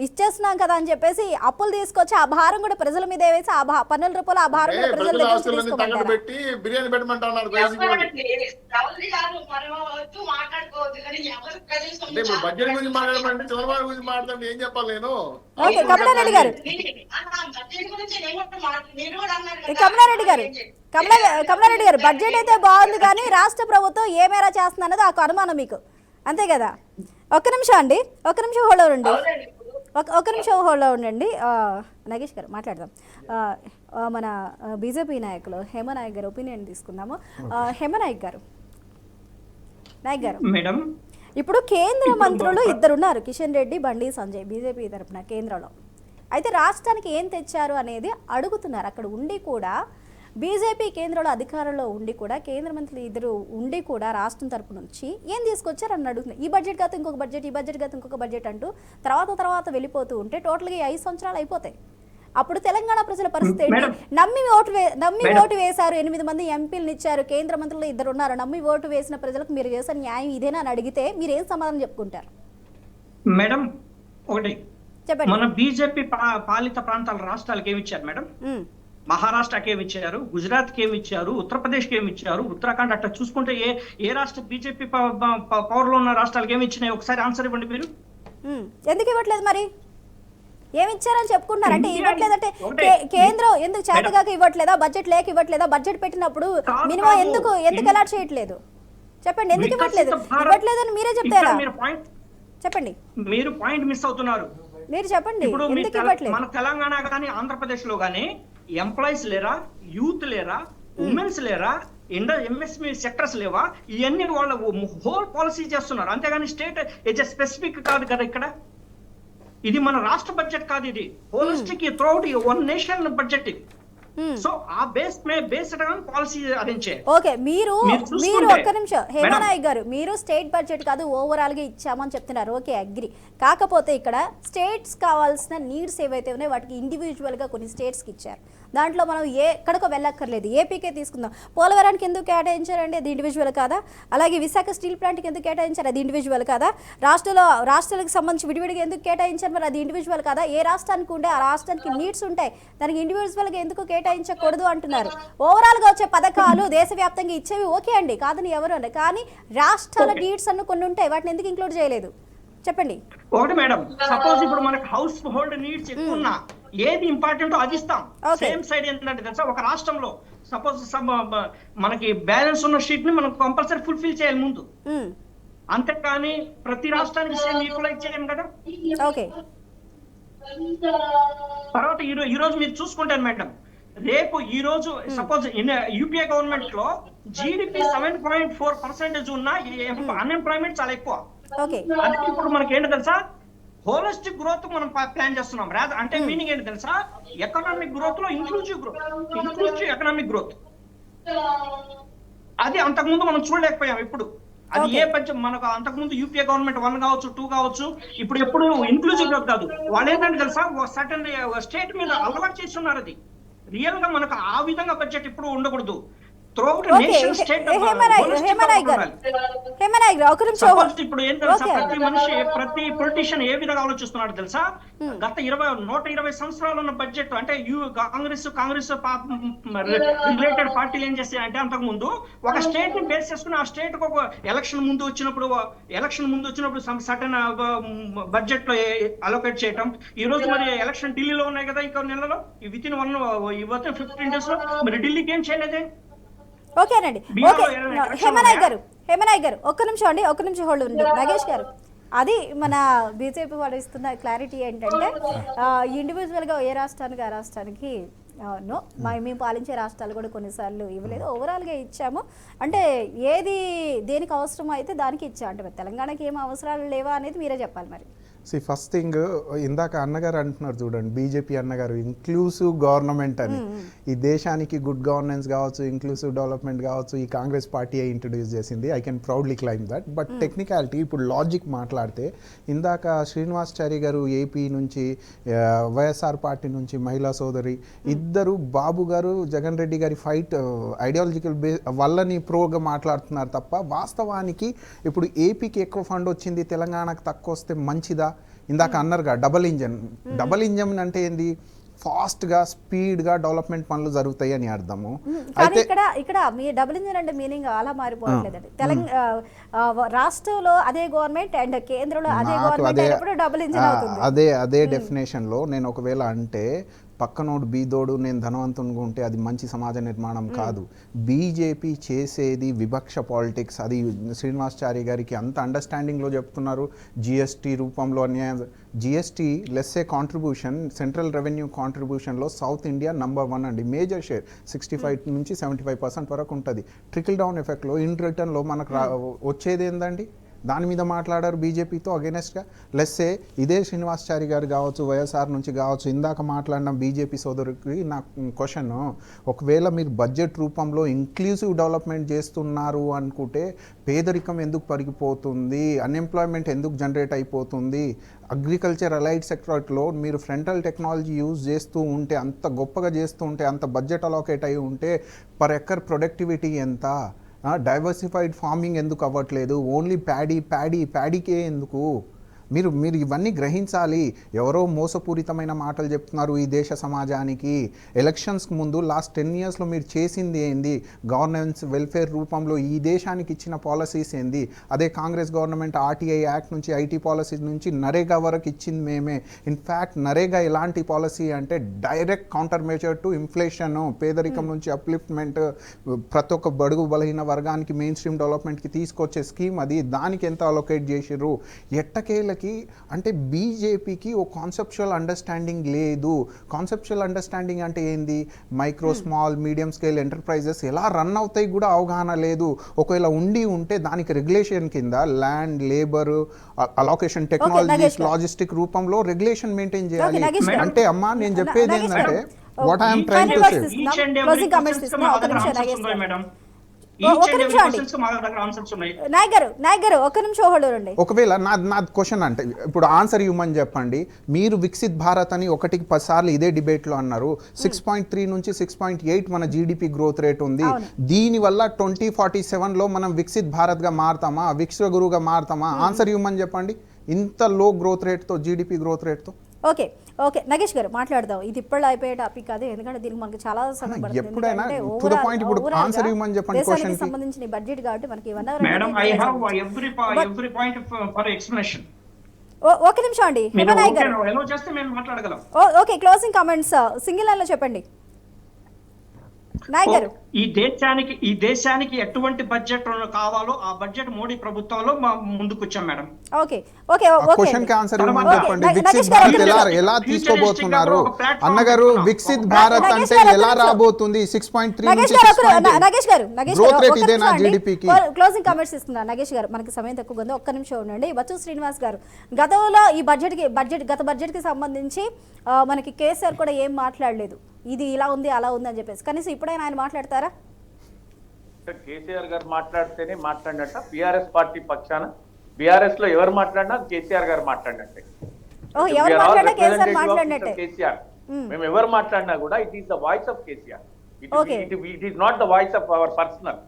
ఇచ్చేస్తున్నాం కదా అని చెప్పేసి అప్పులు తీసుకొచ్చి ఆ భారం కూడా ప్రజల మీద వేసి ఆ పన్నుల రూపాయలు ఆ భారం కూడా ప్రజల దగ్గర తీసుకోమంటారా? ఓకే కమలారెడ్డి గారు, కమలారెడ్డి గారు బడ్జెట్ అయితే బాగుంది కానీ రాష్ట్ర ప్రభుత్వం ఏ మేర చేస్తుంది అన్నది ఒక అనుమానం మీకు, అంతే కదా? ఒక్క నిమిషం అండి, ఒక్క నిమిషం హోల్డ్ ఉండండి, ఒక్క నిమిషం హోల్డ్ ఉండండి. నగేష్ గారు మాట్లాడదాం. మన బీజేపీ నాయకులు హేమనాయక్ గారు ఒపీనియన్ తీసుకుందాము. హేమనాయక్ గారు, నాయక్ గారు మేడం, ఇప్పుడు కేంద్ర మంత్రులు ఇద్దరున్నారు, కిషన్ రెడ్డి, బండి సంజయ్, బీజేపీ తరఫున కేంద్రంలో. అయితే రాష్ట్రానికి ఏం తెచ్చారు అనేది అడుగుతున్నారు. అక్కడ ఉండి కూడా బీజేపీ కేంద్రంలో అధికారంలో ఉండి కూడా కేంద్ర మంత్రులు ఇద్దరు ఉండి కూడా రాష్ట్రం తరపు నుంచి ఏం తీసుకొచ్చారు అని అడుగుతున్నారు. ఈ బడ్జెట్ కాదు ఇంకొక బడ్జెట్, ఈ బడ్జెట్ కాదు ఇంకొక బడ్జెట్ అంటూ తర్వాత వెళ్ళిపోతూ ఉంటే టోటల్గా 5 సంవత్సరాలు అయిపోతాయి. అప్పుడు తెలంగాణ ప్రజల పరిస్థితి ఏంటి? నమ్మి ఓటు వేశారు, 8 మంది ఎంపీలను ఇచ్చారు, కేంద్ర మంత్రులు ఇద్దరు ఉన్నారు, నమ్మి ఓటు వేసిన ప్రజలకు మీరు చేసిన న్యాయం ఇదేనా అని అడిగితే మీరు ఏం సమాధానం చెప్పుకుంటారు? మేడం ఒకటి చెప్పండి. మన బీజేపీ పాలిత ప్రాంతాల రాష్ట్రాలకు ఏమి ఇచ్చారు మేడం? మహారాష్ట్రకి ఏమి ఇచ్చారు, గుజరాత్ కి ఏమి ఇచ్చారు, ఉత్తరప్రదేశ్ కి ఏమి ఇచ్చారు, ఉత్తరాఖండ్ అట్లా చూసుకుంటే ఏ రాష్ట్ర బీజేపీ పవర్ లో ఉన్న రాష్ట్రాలకు ఏమి ఇచ్చినాయి ఒకసారి ఆన్సర్ ఇవ్వండి మీరు. ఎందుకు ఇవ్వట్లేదు మరి? ఏమి ఇచ్చారని చెప్పుకుంటున్నారు అంటే ఇవ్వట్లేదంటే కేంద్రం ఎందుకు చేతగాక ఇవ్వట్లేదా? బడ్జెట్ లేక ఇవ్వట్లేదా? బడ్జెట్ పెట్టినప్పుడు మినిమం ఎందుకు అలాట్ చేయట్లేదు? చెప్పండి, ఎందుకు ఇవ్వట్లేదని మీరే చెప్తారా? చెప్పండి, మీరు పాయింట్ మిస్ అవుతున్నారు. మీరు చెప్పండి ఎందుకు ఇవ్వట్లేదు? మన తెలంగాణ కానీ ఆంధ్రప్రదేశ్ లో కానీ ఎంప్లాయీస్ లేరా, యూత్ లేరా, ఉమెన్స్ లేరా, ఎంఎస్ఎంఈ సెక్టర్స్ లేవా? ఇవన్నీ వాళ్ళ హోల్ పాలసీ చేస్తున్నారు. అంతేగాని స్టేట్ స్పెసిఫిక్ కాదు కదా ఇక్కడ. ఇది మన రాష్ట్ర బడ్జెట్ కాదు, ఇది holistic throughout one nation budget. So ఆ బేస్డ్ పాలసీ అరేంజ్ చేయాలి. ఓకే, మీరు ఒక్క నిమిషం హేమనాయక్ గారు, మీరు స్టేట్ బడ్జెట్ కాదు ఓవరాల్ గా ఇచ్చామని చెప్తున్నారు. Okay, agri. కాకపోతే ఇక్కడ స్టేట్స్ కావాల్సిన నీడ్స్ ఏవైతే ఉన్నాయో వాటికి ఇండివిజువల్ గా కొన్ని స్టేట్స్ కి ఇచ్చారు. దాంట్లో మనం ఎక్కడికో వెళ్ళక్కర్లేదు, ఏపీకే తీసుకుందాం. పోలవరానికి ఎందుకు కేటాయించారండి? అది ఇండివిజువల్ కాదా? అలాగే విశాఖ స్టీల్ ప్లాంట్కి ఎందుకు కేటాయించారు? అది ఇండివిజువల్ కాదా? రాష్ట్రాలకు సంబంధించి విడివిడిగా ఎందుకు కేటాయించారు? మరి అది ఇండివిజువల్ కాదా? ఏ రాష్ట్రానికి ఉండే ఆ రాష్ట్రానికి నీడ్స్ ఉంటాయి, దానికి ఇండివిజువల్గా ఎందుకు కేటాయించకూడదు అంటున్నారు. ఓవరాల్గా వచ్చే పథకాలు దేశవ్యాప్తంగా ఇచ్చేవి ఓకే అండి, కాదని ఎవరు అండి, కానీ రాష్ట్రాల నీడ్స్ అన్న కొన్ని ఉంటాయి, వాటిని ఎందుకు ఇంక్లూడ్ చేయలేదు? చెప్పండి. ఒకటి మేడం, సపోజ్ ఇప్పుడు మనకి హౌస్ హోల్డ్ నీడ్స్ ఎక్కువ ఉన్నా ఏది ఇంపార్టెంట్ అది ఇస్తాం. సేమ్ సైడ్ ఏంటంటే తెలుసా, ఒక రాష్ట్రంలో సపోజ్ మనకి బ్యాలెన్స్ ఉన్న షీట్ ని మనం కంపల్సరీ ఫుల్ఫిల్ చేయాలి ముందు. అంతేకాని ప్రతి రాష్ట్రానికి సేమ్ ఈక్వలైజ్ చేయలేం కదా. ఓకే. తర్వాత ఈ రోజు మీరు చూసుకుంటారు మేడం, రేపు ఈ రోజు సపోజ్ యూపీఏ గవర్నమెంట్ లో జీడిపి 7.4% ఉన్న అన్ఎంప్లాయ్మెంట్ చాలా ఎక్కువ. ఓకే. అందుకే ఇప్పుడు మనకి ఏంటి తెలుసా, హోలిస్టిక్ గ్రోత్ మనం ప్లాన్ చేస్తున్నాం. అంటే మీనింగ్ ఏంటి తెలుసా, ఎకనామిక్ గ్రోత్ లో ఇంక్లూజివ్ ఎకనామిక్ గ్రోత్. అది అంతకుముందు మనం చూడలేకపోయాం. ఇప్పుడు అది ఏ బడ్జెట్ మనకు అంతకుముందు యూపీఏ గవర్నమెంట్ 1 కావచ్చు 2 కావచ్చు, ఇప్పుడు ఎప్పుడు ఇన్క్లూజివ్ గ్రోత్ కాదు. వాళ్ళు ఏంటంటే తెలుసా, సర్టన్ స్టేట్ మీద అలవాటు చేస్తున్నారు. అది రియల్ గా మనకు ఆ విధంగా బడ్జెట్ ఇప్పుడు ఉండకూడదు. హేమనాయక్ గారు ఒక నిమిషం. ఇప్పుడు ఏం తెలుసా, ప్రతి పొలిటీషియన్ ఏ విధంగా ఆలోచిస్తున్నాడు తెలుసా, గత 120 సంవత్సరాలు ఉన్న బడ్జెట్ అంటే కాంగ్రెస్ రిలేటెడ్ పార్టీలు ఏం చేస్తాయంటే, అంతకు ముందు ఒక స్టేట్ ని బేస్ చేసుకుని ఆ స్టేట్ కు ఒక ఎలక్షన్ ముందు వచ్చినప్పుడు సర్టన్ బడ్జెట్ లో అలొకేట్ చేయటం. ఈ రోజు మరి ఎలక్షన్ ఢిల్లీలో ఉన్నాయి కదా, ఇంకో నెలలో విత్ ఇన్ 15 days లో మరి ఢిల్లీకి ఏం చేయలేదే. ఓకేనండి. ఓకే హేమనాయక్ గారు ఒక్క నిమిషం హోల్డ్ ఉండండి. నగేష్ గారు, అది మన బీజేపీ వాళ్ళు ఇస్తున్న క్లారిటీ ఏంటంటే, ఇండివిజువల్గా ఏ రాష్ట్రానికి ఆ రాష్ట్రానికి నో, మేము పాలించే రాష్ట్రాలు కూడా కొన్నిసార్లు ఇవ్వలేదు, ఓవరాల్గా ఇచ్చాము. అంటే ఏది దేనికి అవసరం అయితే దానికి ఇచ్చా, అంటే తెలంగాణకి ఏం అవసరాలు లేవా అనేది మీరే చెప్పాలి మరి. ఫస్ట్ థింగ్, ఇందాక అన్నగారు అంటున్నారు చూడండి, బీజేపీ అన్నగారు ఇంక్లూసివ్ గవర్నమెంట్ అని. ఈ దేశానికి గుడ్ గవర్నెన్స్ కావచ్చు, ఇంక్లూసివ్ డెవలప్మెంట్ కావచ్చు, ఈ కాంగ్రెస్ పార్టీ ఇంట్రడ్యూస్ చేసింది. I can proudly claim that. But technicality, ఇప్పుడు లాజిక్ మాట్లాడితే, ఇందాక శ్రీనివాసాచారి గారు ఏపీ నుంచి, వైఎస్ఆర్ పార్టీ నుంచి మహిళా సోదరి ఇద్దరు, బాబు గారు జగన్ రెడ్డి గారి ఫైట్ ఐడియాలజికల్ వల్లని ప్రోగా మాట్లాడుతున్నారు తప్ప, వాస్తవానికి ఇప్పుడు ఏపీకి ఎక్కువ ఫండ్ వచ్చింది, తెలంగాణకు తక్కువ వస్తే మంచిదా? ఇందాక అన్నారుగా డబల్ ఇంజన్ అంటే ఏంది, ఫాస్ట్గా స్పీడ్గా డెవలప్మెంట్ పనులు జరుగుతాయి అని అర్థము. అయితే ఇక్కడ మీ డబుల్ ఇంజన్ అంటే మీనింగ్ అలా మారిపోవట్లేదండి. తెలంగాణ రాష్ట్రంలో అదే గవర్నమెంట్ అండ్ కేంద్రంలో అదే గవర్నమెంట్ డబుల్ ఇంజన్ అవుతుంది. అదే డెఫినేషన్లో నేను ఒకవేళ అంటే, పక్కనోడు బీదోడు నేను ధనవంతునిగా ఉంటే అది మంచి సమాజ నిర్మాణం కాదు. బీజేపీ చేసేది వివక్ష పాలిటిక్స్. అది శ్రీనివాసాచారి గారికి అంత అండర్స్టాండింగ్లో చెప్తున్నారు. జిఎస్టీ రూపంలో అన్యాయం. జిఎస్టీ లెస్సే కాంట్రిబ్యూషన్, సెంట్రల్ రెవెన్యూ కాంట్రిబ్యూషన్లో సౌత్ ఇండియా నంబర్ 1 అండి. మేజర్ షేర్ 65 నుంచి 75% వరకు ఉంటుంది. ట్రికిల్ డౌన్ ఎఫెక్ట్లో ఇన్ రిటర్న్లో మనకు వచ్చేది ఏందండి? దాని మీద మాట్లాడారు బీజేపీతో అగెనెస్ట్గా. లెస్సే ఇదే శ్రీనివాసాచారి గారు కావచ్చు, వైఎస్ఆర్ నుంచి కావచ్చు, ఇందాక మాట్లాడిన బీజేపీ సోదరుకి నా క్వశ్చన్, ఒకవేళ మీరు బడ్జెట్ రూపంలో ఇంక్లూసివ్ డెవలప్మెంట్ చేస్తున్నారు అనుకుంటే పేదరికం ఎందుకు పెరిగిపోతుంది, అన్ఎంప్లాయ్మెంట్ ఎందుకు జనరేట్ అయిపోతుంది? అగ్రికల్చర్ అలైడ్ సెక్టర్లో మీరు ఫ్రంటల్ టెక్నాలజీ యూజ్ చేస్తూ ఉంటే, అంత గొప్పగా చేస్తూ ఉంటే, అంత బడ్జెట్ అలోకేట్ అయి ఉంటే పర్ ఎకర్ ప్రొడక్టివిటీ ఎంత? డైవర్సిఫైడ్ ఫార్మింగ్ ఎందుకు అవ్వట్లేదు? ఓన్లీ ప్యాడీకే ఎందుకు? మీరు ఇవన్నీ గ్రహించాలి. ఎవరో మోసపూరితమైన మాటలు చెప్తున్నారు ఈ దేశ సమాజానికి. ఎలక్షన్స్కి ముందు లాస్ట్ 10 yearsలో మీరు చేసింది ఏంది? గవర్నెన్స్ వెల్ఫేర్ రూపంలో ఈ దేశానికి ఇచ్చిన పాలసీస్ ఏంది? అదే కాంగ్రెస్ గవర్నమెంట్ ఆర్టీఐ యాక్ట్ నుంచి, ఐటీ పాలసీ నుంచి నరేగా వరకు ఇచ్చింది మేమే. ఇన్ఫ్యాక్ట్ నరేగా ఎలాంటి పాలసీ అంటే direct counter measure to inflation, పేదరికం నుంచి అప్లిఫ్ట్మెంట్, ప్రతి ఒక్క బడుగు బలహీన వర్గానికి మెయిన్ స్ట్రీమ్ డెవలప్మెంట్కి తీసుకొచ్చే స్కీమ్ అది. దానికి ఎంత అలొకేట్ చేసిర్రు? ఎట్టకేళ్ళకి అంటే బీజేపీకి ఓ కాన్సెప్చువల్ అండర్స్టాండింగ్ లేదు. కాన్సెప్చువల్ అండర్స్టాండింగ్ అంటే ఏంది? Micro, small, medium scale enterprises ఎలా రన్ అవుతాయి కూడా అవగాహన లేదు. ఒకవేళ ఉంటే దానికి రెగ్యులేషన్ కింద land, labour, allocation, technologies, logistic రూపంలో రెగ్యులేషన్ మెయింటైన్ చేయాలి. అంటే అమ్మా నేను చెప్పేది ఏంటంటే, what I'm trying to say, ఒకవేళ నా క్వశ్చన్ అంటే, ఇప్పుడు ఆన్సర్ ఇవ్వమని చెప్పండి. మీరు వికసిత్ భారత్ అని 1కి 10 సార్లు ఇదే డిబేట్లో అన్నారు. 6.3 నుంచి 6.8 మన జీడిపి గ్రోత్ రేట్ ఉంది. దీనివల్ల 2047లో మనం వికసిత్ భారత్గా మారుతామా, విశ్వగురుగా మారుతామా? ఆన్సర్ ఇవ్వమని చెప్పండి. ఇంత లో గ్రోత్ రేట్తో, జీడిపి గ్రోత్ రేట్తో. ఓకే నగేష్ గారు మాట్లాడదాం. ఇది ఇప్పుడు అయిపోయే టాపిక్ కాదు, ఎందుకంటే దీనికి మనకి చాలా సమయం పడుతుంది. దేశానికి సంబంధించిన బడ్జెట్ కాబట్టి మనకి ఒక నిమిషం అండి. Okay closing comments single line లో చెప్పండి. నాయక్ గారు ఈ దేశానికి ఎటువంటి బడ్జెట్ కావాలో ఆ బడ్జెట్ మోడీ ప్రభుత్వంలో ముందుకు వచ్చాం madam. Okay okay okay question కి ఆన్సర్ ఇవ్వమని ఓకే. చెప్పండి. నగేష్ వికసిత్ గారు భారత్ ఎలా ఒక్క ఎలా నిమిషం. తీసుకోబోతున్నారు Futuristic గా ఒక platform అన్నగారు? పెట్టుకున్నాం. వికసిత్ భారత్ నగేష్ అంటే గారు ఒక్క ఎలా నిమిషం. రాబోతుంది? 6.3 నగేష్ నుంచి గారు 6.8 నగేష్ గారు Growth rate ఒక్క ఇదేనా నిమిషం అండి. GDP కి? క్లోజింగ్ కామెంట్స్ ఇస్తున్నారు నగేష్ గారు, మనకి సమయం తక్కువ ఉంది, ఒక్క నిమిషం ఉండండి. బచ్చు శ్రీనివాస్ గారు, గతంలో ఈ గత బడ్జెట్ కి సంబంధించి మనకి కేసీఆర్ కూడా ఏం మాట్లాడలేదు, ఇది ఇలా ఉంది అలా ఉంది అని చెప్పేసి. కనీసం ఇప్పుడైనా ఆయన మాట్లాడతారా? కేసీఆర్ గారు మాట్లాడితేనే మాట్లాడినట్ట, బీఆర్ఎస్ పార్టీ పక్షాన బీఆర్ఎస్ లో ఎవరు మాట్లాడినా కేసీఆర్ గారు మాట్లాడినట్టే. ఓ ఎవరు మాట్లాడినా కేసీఆర్ మాట్లాడినట్టే. కేసీఆర్ మేము ఎవరు మాట్లాడినా కూడా it is the voice of KCR. Okay. It is not the voice of our personal.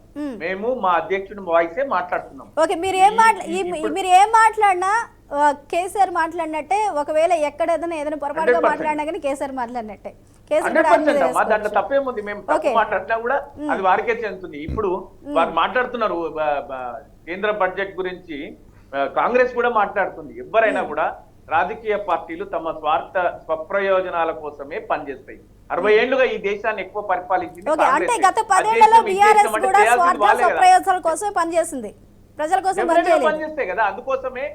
మేము మా అధ్యక్షుడి వాయిసే మాట్లాడుతున్నాం. ఓకే, మీరు ఏం మాట్లాడినా కేసీఆర్ మాట్లాడినట్టే. ఒకవేళ ఎక్కడ ఏదైనా పొరపాటుగా 100% మాట్లాడినా కానీ కేసీఆర్ మాట్లాడినట్టే. కేసీఆర్ 100% అమ్మా, దాంట్లో తప్పేముంది? మేము తప్పు మాట్లాడినా కూడా అది వారికే చెందుతుంది. ఇప్పుడు వారు మాట్లాడుతున్నారు కేంద్ర బడ్జెట్ గురించి, కాంగ్రెస్ కూడా మాట్లాడుతుంది. ఎవరైనా కూడా రాజకీయ పార్టీలు తమ స్వప్రయోజనాల కోసమే పనిచేస్తాయి. 60 ఏళ్లుగా ఈ దేశాన్ని ఎక్కువ పరిపాలించింది ఓకే, అంటే కాంగ్రెస్. గత 10 ఏళ్లలో బీఆర్ఎస్ కూడా స్వప్రయోజనాల కోసమే పనిచేసింది, ప్రజల కోసం పనిచేస్తాయి కదా. అందుకోసమే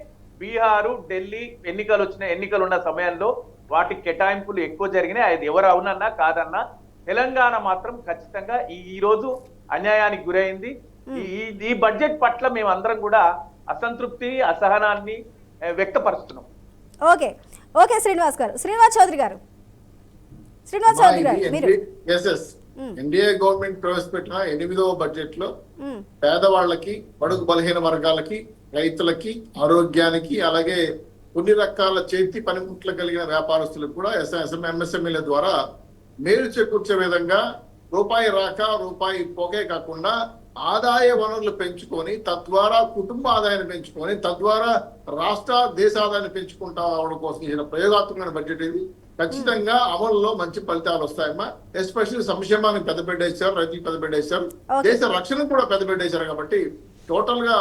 బీహారు, ఢిల్లీ ఎన్నికలు ఉన్న సమయంలో వాటికి కేటాయింపులు ఎక్కువ జరిగినాయి. అది ఎవరు అవునన్నా కాదన్నా తెలంగాణ మాత్రం ఖచ్చితంగా ఈ రోజు అన్యాయానికి గురైంది. ఈ బడ్జెట్ పట్ల మేమందరం కూడా అసంతృప్తి, అసహనాన్ని వ్యక్తపరుస్తున్నాం. ఓకే ఓకే శ్రీనివాస్ చౌదరి గారు మీరు ఎన్డీఏ గవర్నమెంట్ ప్రవేశపెట్టిన 8వ బడ్జెట్ లో పేదవాళ్ళకి, బడుగు బలహీన వర్గాలకి, రైతులకి, ఆరోగ్యానికి, అలాగే కొన్ని రకాల చేతి పనిముట్లు కలిగిన వ్యాపారస్తులకు కూడా ఎంఎస్ఎంఈల ద్వారా మేలు చేకూర్చే విధంగా రూపాయి రాక రూపాయి పోగే కాకుండా ఆదాయ వనరులు పెంచుకొని, తద్వారా కుటుంబ ఆదాయాన్ని పెంచుకొని, తద్వారా రాష్ట్ర దేశ ఆదాయాన్ని పెంచుకుంటా అవడం కోసం చేసిన ప్రయోగాత్మకమైన బడ్జెట్ ఇది. ఖచ్చితంగా అమలులో మంచి ఫలితాలు వస్తాయమ్మా. ఎస్పెషల్లీ సంక్షేమానికి పెద్దపీట వేశారు, రైతులకు పెద్దపీట వేశారు, దేశ రక్షణకు కూడా పెద్దపీట వేశారు. కాబట్టి టోటల్ గా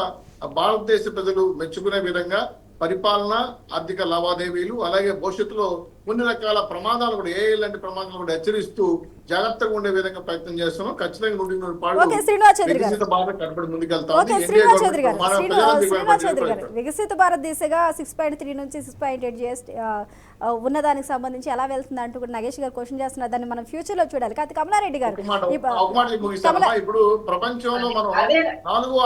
భారతదేశ ప్రజలు మెచ్చుకునే విధంగా పరిపాలన, ఆర్థిక లావాదేవీలు, అలాగే భవిష్యత్తులో కొన్ని రకాల ప్రమాదాలు కూడా, ఏ లాంటి ప్రమాదాలు కూడా హెచ్చరిస్తూ జాగ్రత్తగా ఉండే విధంగా ప్రయత్నం చేస్తున్నాం. ఖచ్చితంగా వికసిత భారత్ దిశగా 6.3 నుంచి 6.8 జిఎస్టీ ఉన్నదానికి సంబంధించి ఎలా వెళ్తుంది అంటూ కూడా నగేష్ గారు క్వశ్చన్ చేస్తున్నారు. దాన్ని మనం ఫ్యూచర్ లో చూడాలి. కాదు కమలారెడ్డి గారు, ఇప్పుడు ప్రపంచంలో మనం 4వ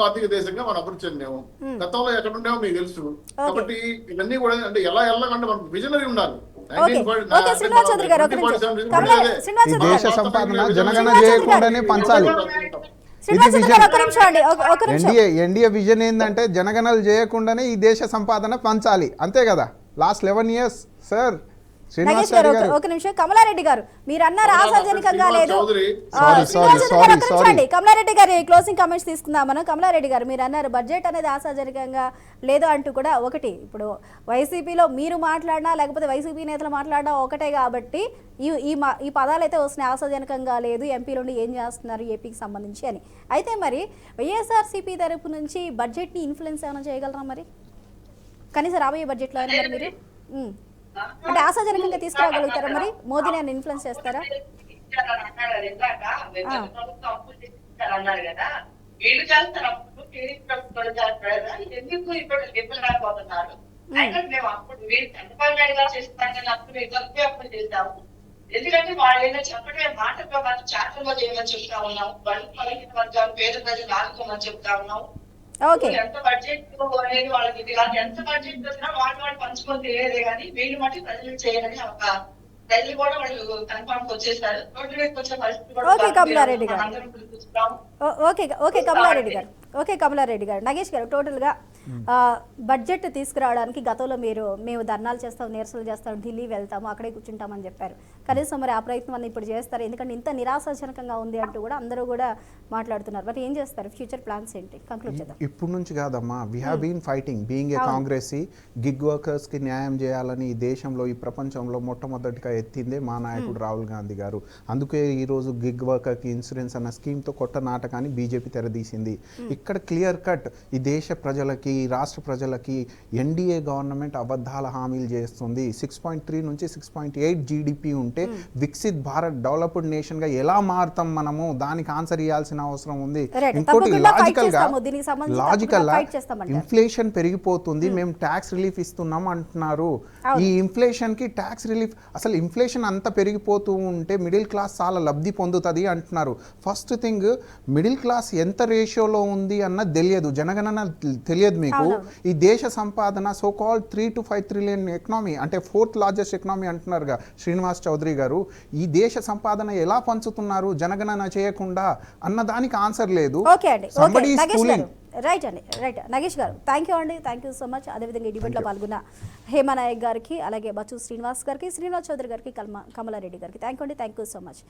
ఆర్థిక దేశంగా మనం అభివృద్ధి చెందాము. గతంలో ఎక్కడ ఉండేమో మీకు తెలుసు. కాబట్టి ఇవన్నీ కూడా అంటే ఎలా వెళ్ళకంటే మనకు విజనరీ ఉండాలి. దేశ సంపాదన జనగణన చేయకుండానే పంచాలి. ఎన్డీఏ విజన్ ఏంటంటే జనగణనలు చేయకుండానే ఈ దేశ సంపాదన పంచాలి, అంతే కదా. Last 11 years sir. నగేష్ గారు ఒక నిమిషం. కమలారెడ్డి గారు, మీరు అన్నారు ఆశాజనకంగా లేదు. కమలారెడ్డి గారు క్లోజింగ్ కామెంట్స్ తీసుకుందాం మనం. కమలారెడ్డి గారు, మీరు అన్నారు బడ్జెట్ అనేది ఆశాజనకంగా లేదు అంటూ కూడా. ఒకటి, ఇప్పుడు వైసీపీలో మీరు మాట్లాడినా లేకపోతే వైసీపీ నేతలు మాట్లాడినా ఒకటే కాబట్టి ఈ పదాలు అయితే వస్తున్నాయి, ఆశాజనకంగా లేదు, ఎంపీలు ఏం చేస్తున్నారు ఏపీకి సంబంధించి అని. అయితే మరి వైఎస్ఆర్సీపీ తరపు నుంచి బడ్జెట్ని ఇన్ఫ్లుయెన్స్ ఏమైనా చేయగలరా మరి? కనీసం రాబోయే బడ్జెట్లో అయినా మరి మీరు అంటే ఆశాజనకంగా తీసుకురాగలుగుతారా? మరి మోదీని ఆయన ఇన్ఫ్లుయెన్స్ చేస్తారా? అన్నారు కదా, వీళ్ళు చేస్తారు అప్పుడు ప్రభుత్వం చేస్తారు, ఎందుకు ఇప్పుడు ఇవ్వలేకపోతున్నారు? అయితే మేము అప్పుడు మీరు చంద్రబాబు నాయుడు గారు చేస్తాం కానీ అప్పుడు మేము తక్కువ అప్పుడు చేస్తాము. ఎందుకంటే వాళ్ళు ఏదో చెప్పడమే మాటల్లో మనం చాటల్లో చేయమని చెప్తా ఉన్నాం. బడుగు బలహీన వర్గాలు, పేద ప్రజలు ఆదుకోమని చెప్తా ఉన్నాం. ఎంత బడ్జెట్ అనేది వాళ్ళకి ఇది కాదు. ఎంత బడ్జెట్ వచ్చినా వాళ్ళు పంచుకొని తెలియదే కానీ వీళ్ళు మట్టి ప్రజలు చేయాలని ఒక ప్రజలు కూడా వాళ్ళు కన్ఫర్మ్ వచ్చేసారు. వచ్చే పరిస్థితి కమలారెడ్డి గారు, నగేష్ గారు, టోటల్ గా బడ్జెట్ తీసుకురావడానికి గతంలో మేము ధర్నాలు చేస్తాం, నిరసనలు చేస్తాం, ఢిల్లీ వెళ్తాము, అక్కడే కూర్చుంటామని చెప్పారు. కనీసం మరి ఆ ప్రయత్నం ఇప్పుడు చేస్తారు? ఎందుకంటే ఇంత నిరాశాజనకంగా ఉంది అంటూ కూడా అందరూ కూడా మాట్లాడుతున్నారు. మరి ఏం చేస్తారు? ఫ్యూచర్ ప్లాన్స్ ఏంటి? కంక్లూడ్ చేద్దాం. ఇప్పుడు నుంచి కాదమ్మా, we have been fighting being a Congress. Gig workers కి న్యాయం చేయాలని ఈ దేశంలో, ఈ ప్రపంచంలో మొట్టమొదటిగా ఎత్తిందే మా నాయకుడు రాహుల్ గాంధీ గారు. అందుకే ఈరోజు గిగ్ వర్కర్ కి ఇన్సూరెన్స్ అన్న స్కీమ్ తో కొత్త నాటకాన్ని బీజేపీ తెరదీసింది. ఇక్కడ క్లియర్ కట్ ఈ దేశ ప్రజలకి రాష్ట్ర ప్రజలకి ఎన్డీఏ గవర్నమెంట్ అబద్ధాల హామీలు చేస్తుంది. 6.3 నుంచి 6.8 జీడిపి ఉంటే వికసిత్ భారత్ డెవలప్డ్ నేషన్ గా ఎలా మారుతాం మనము, దానికి ఆన్సర్ ఇవ్వాల్సిన అవసరం ఉంది. Right. ఇంకోటి తప్పకుండా fight లాజికల్ గా చేస్తాము. దీనికి సంబంధించి తప్పకుండా fight చేస్తామంటారు. ఇన్ఫ్లేషన్ పెరిగిపోతుంది, మేము ట్యాక్స్ రిలీఫ్ ఇస్తున్నాం అంటున్నారు. ఈ ఇన్ఫ్లేషన్ కి ట్యాక్స్ రిలీఫ్, అసలు ఇన్ఫ్లేషన్ అంత పెరిగిపోతూ ఉంటే మిడిల్ క్లాస్ చాలా లబ్ధి పొందుతుంది అంటున్నారు. ఫస్ట్ థింగ్, మిడిల్ క్లాస్ ఎంత రేషియోలో ఉంది అన్నది తెలియదు, జనగణన తెలియదు మీకు. ఈ దేశ సంపాదన so called 3 to 5 trillion economy, అంటే 4th లార్జెస్ట్ ఎకనామీ అంటున్నారుగా శ్రీనివాస్ చౌదరి గారు. ఈ దేశ సంపాదన ఎలా పంచుతున్నారు జనగణన చేయకుండా అన్న దానికి ఆన్సర్ లేదు. ఓకే అండి, Somebody is నగేష్ fooling. గారు, రైట్ అండి, రైట్. నగేష్ గారు, థ్యాంక్ యూ అండి, థ్యాంక్ యూ సో మచ్. అదేవిధంగా ఈ డిబేట్లో పాల్గొన్న హేమా నాయక్ గారికి, అలాగే బచ్చు శ్రీనివాస్ గారికి, శ్రీనివాస్ చౌదరి గారికి, కమలారెడ్డి గారికి థ్యాంక్ యూ అండి, థ్యాంక్ యూ సో మచ్.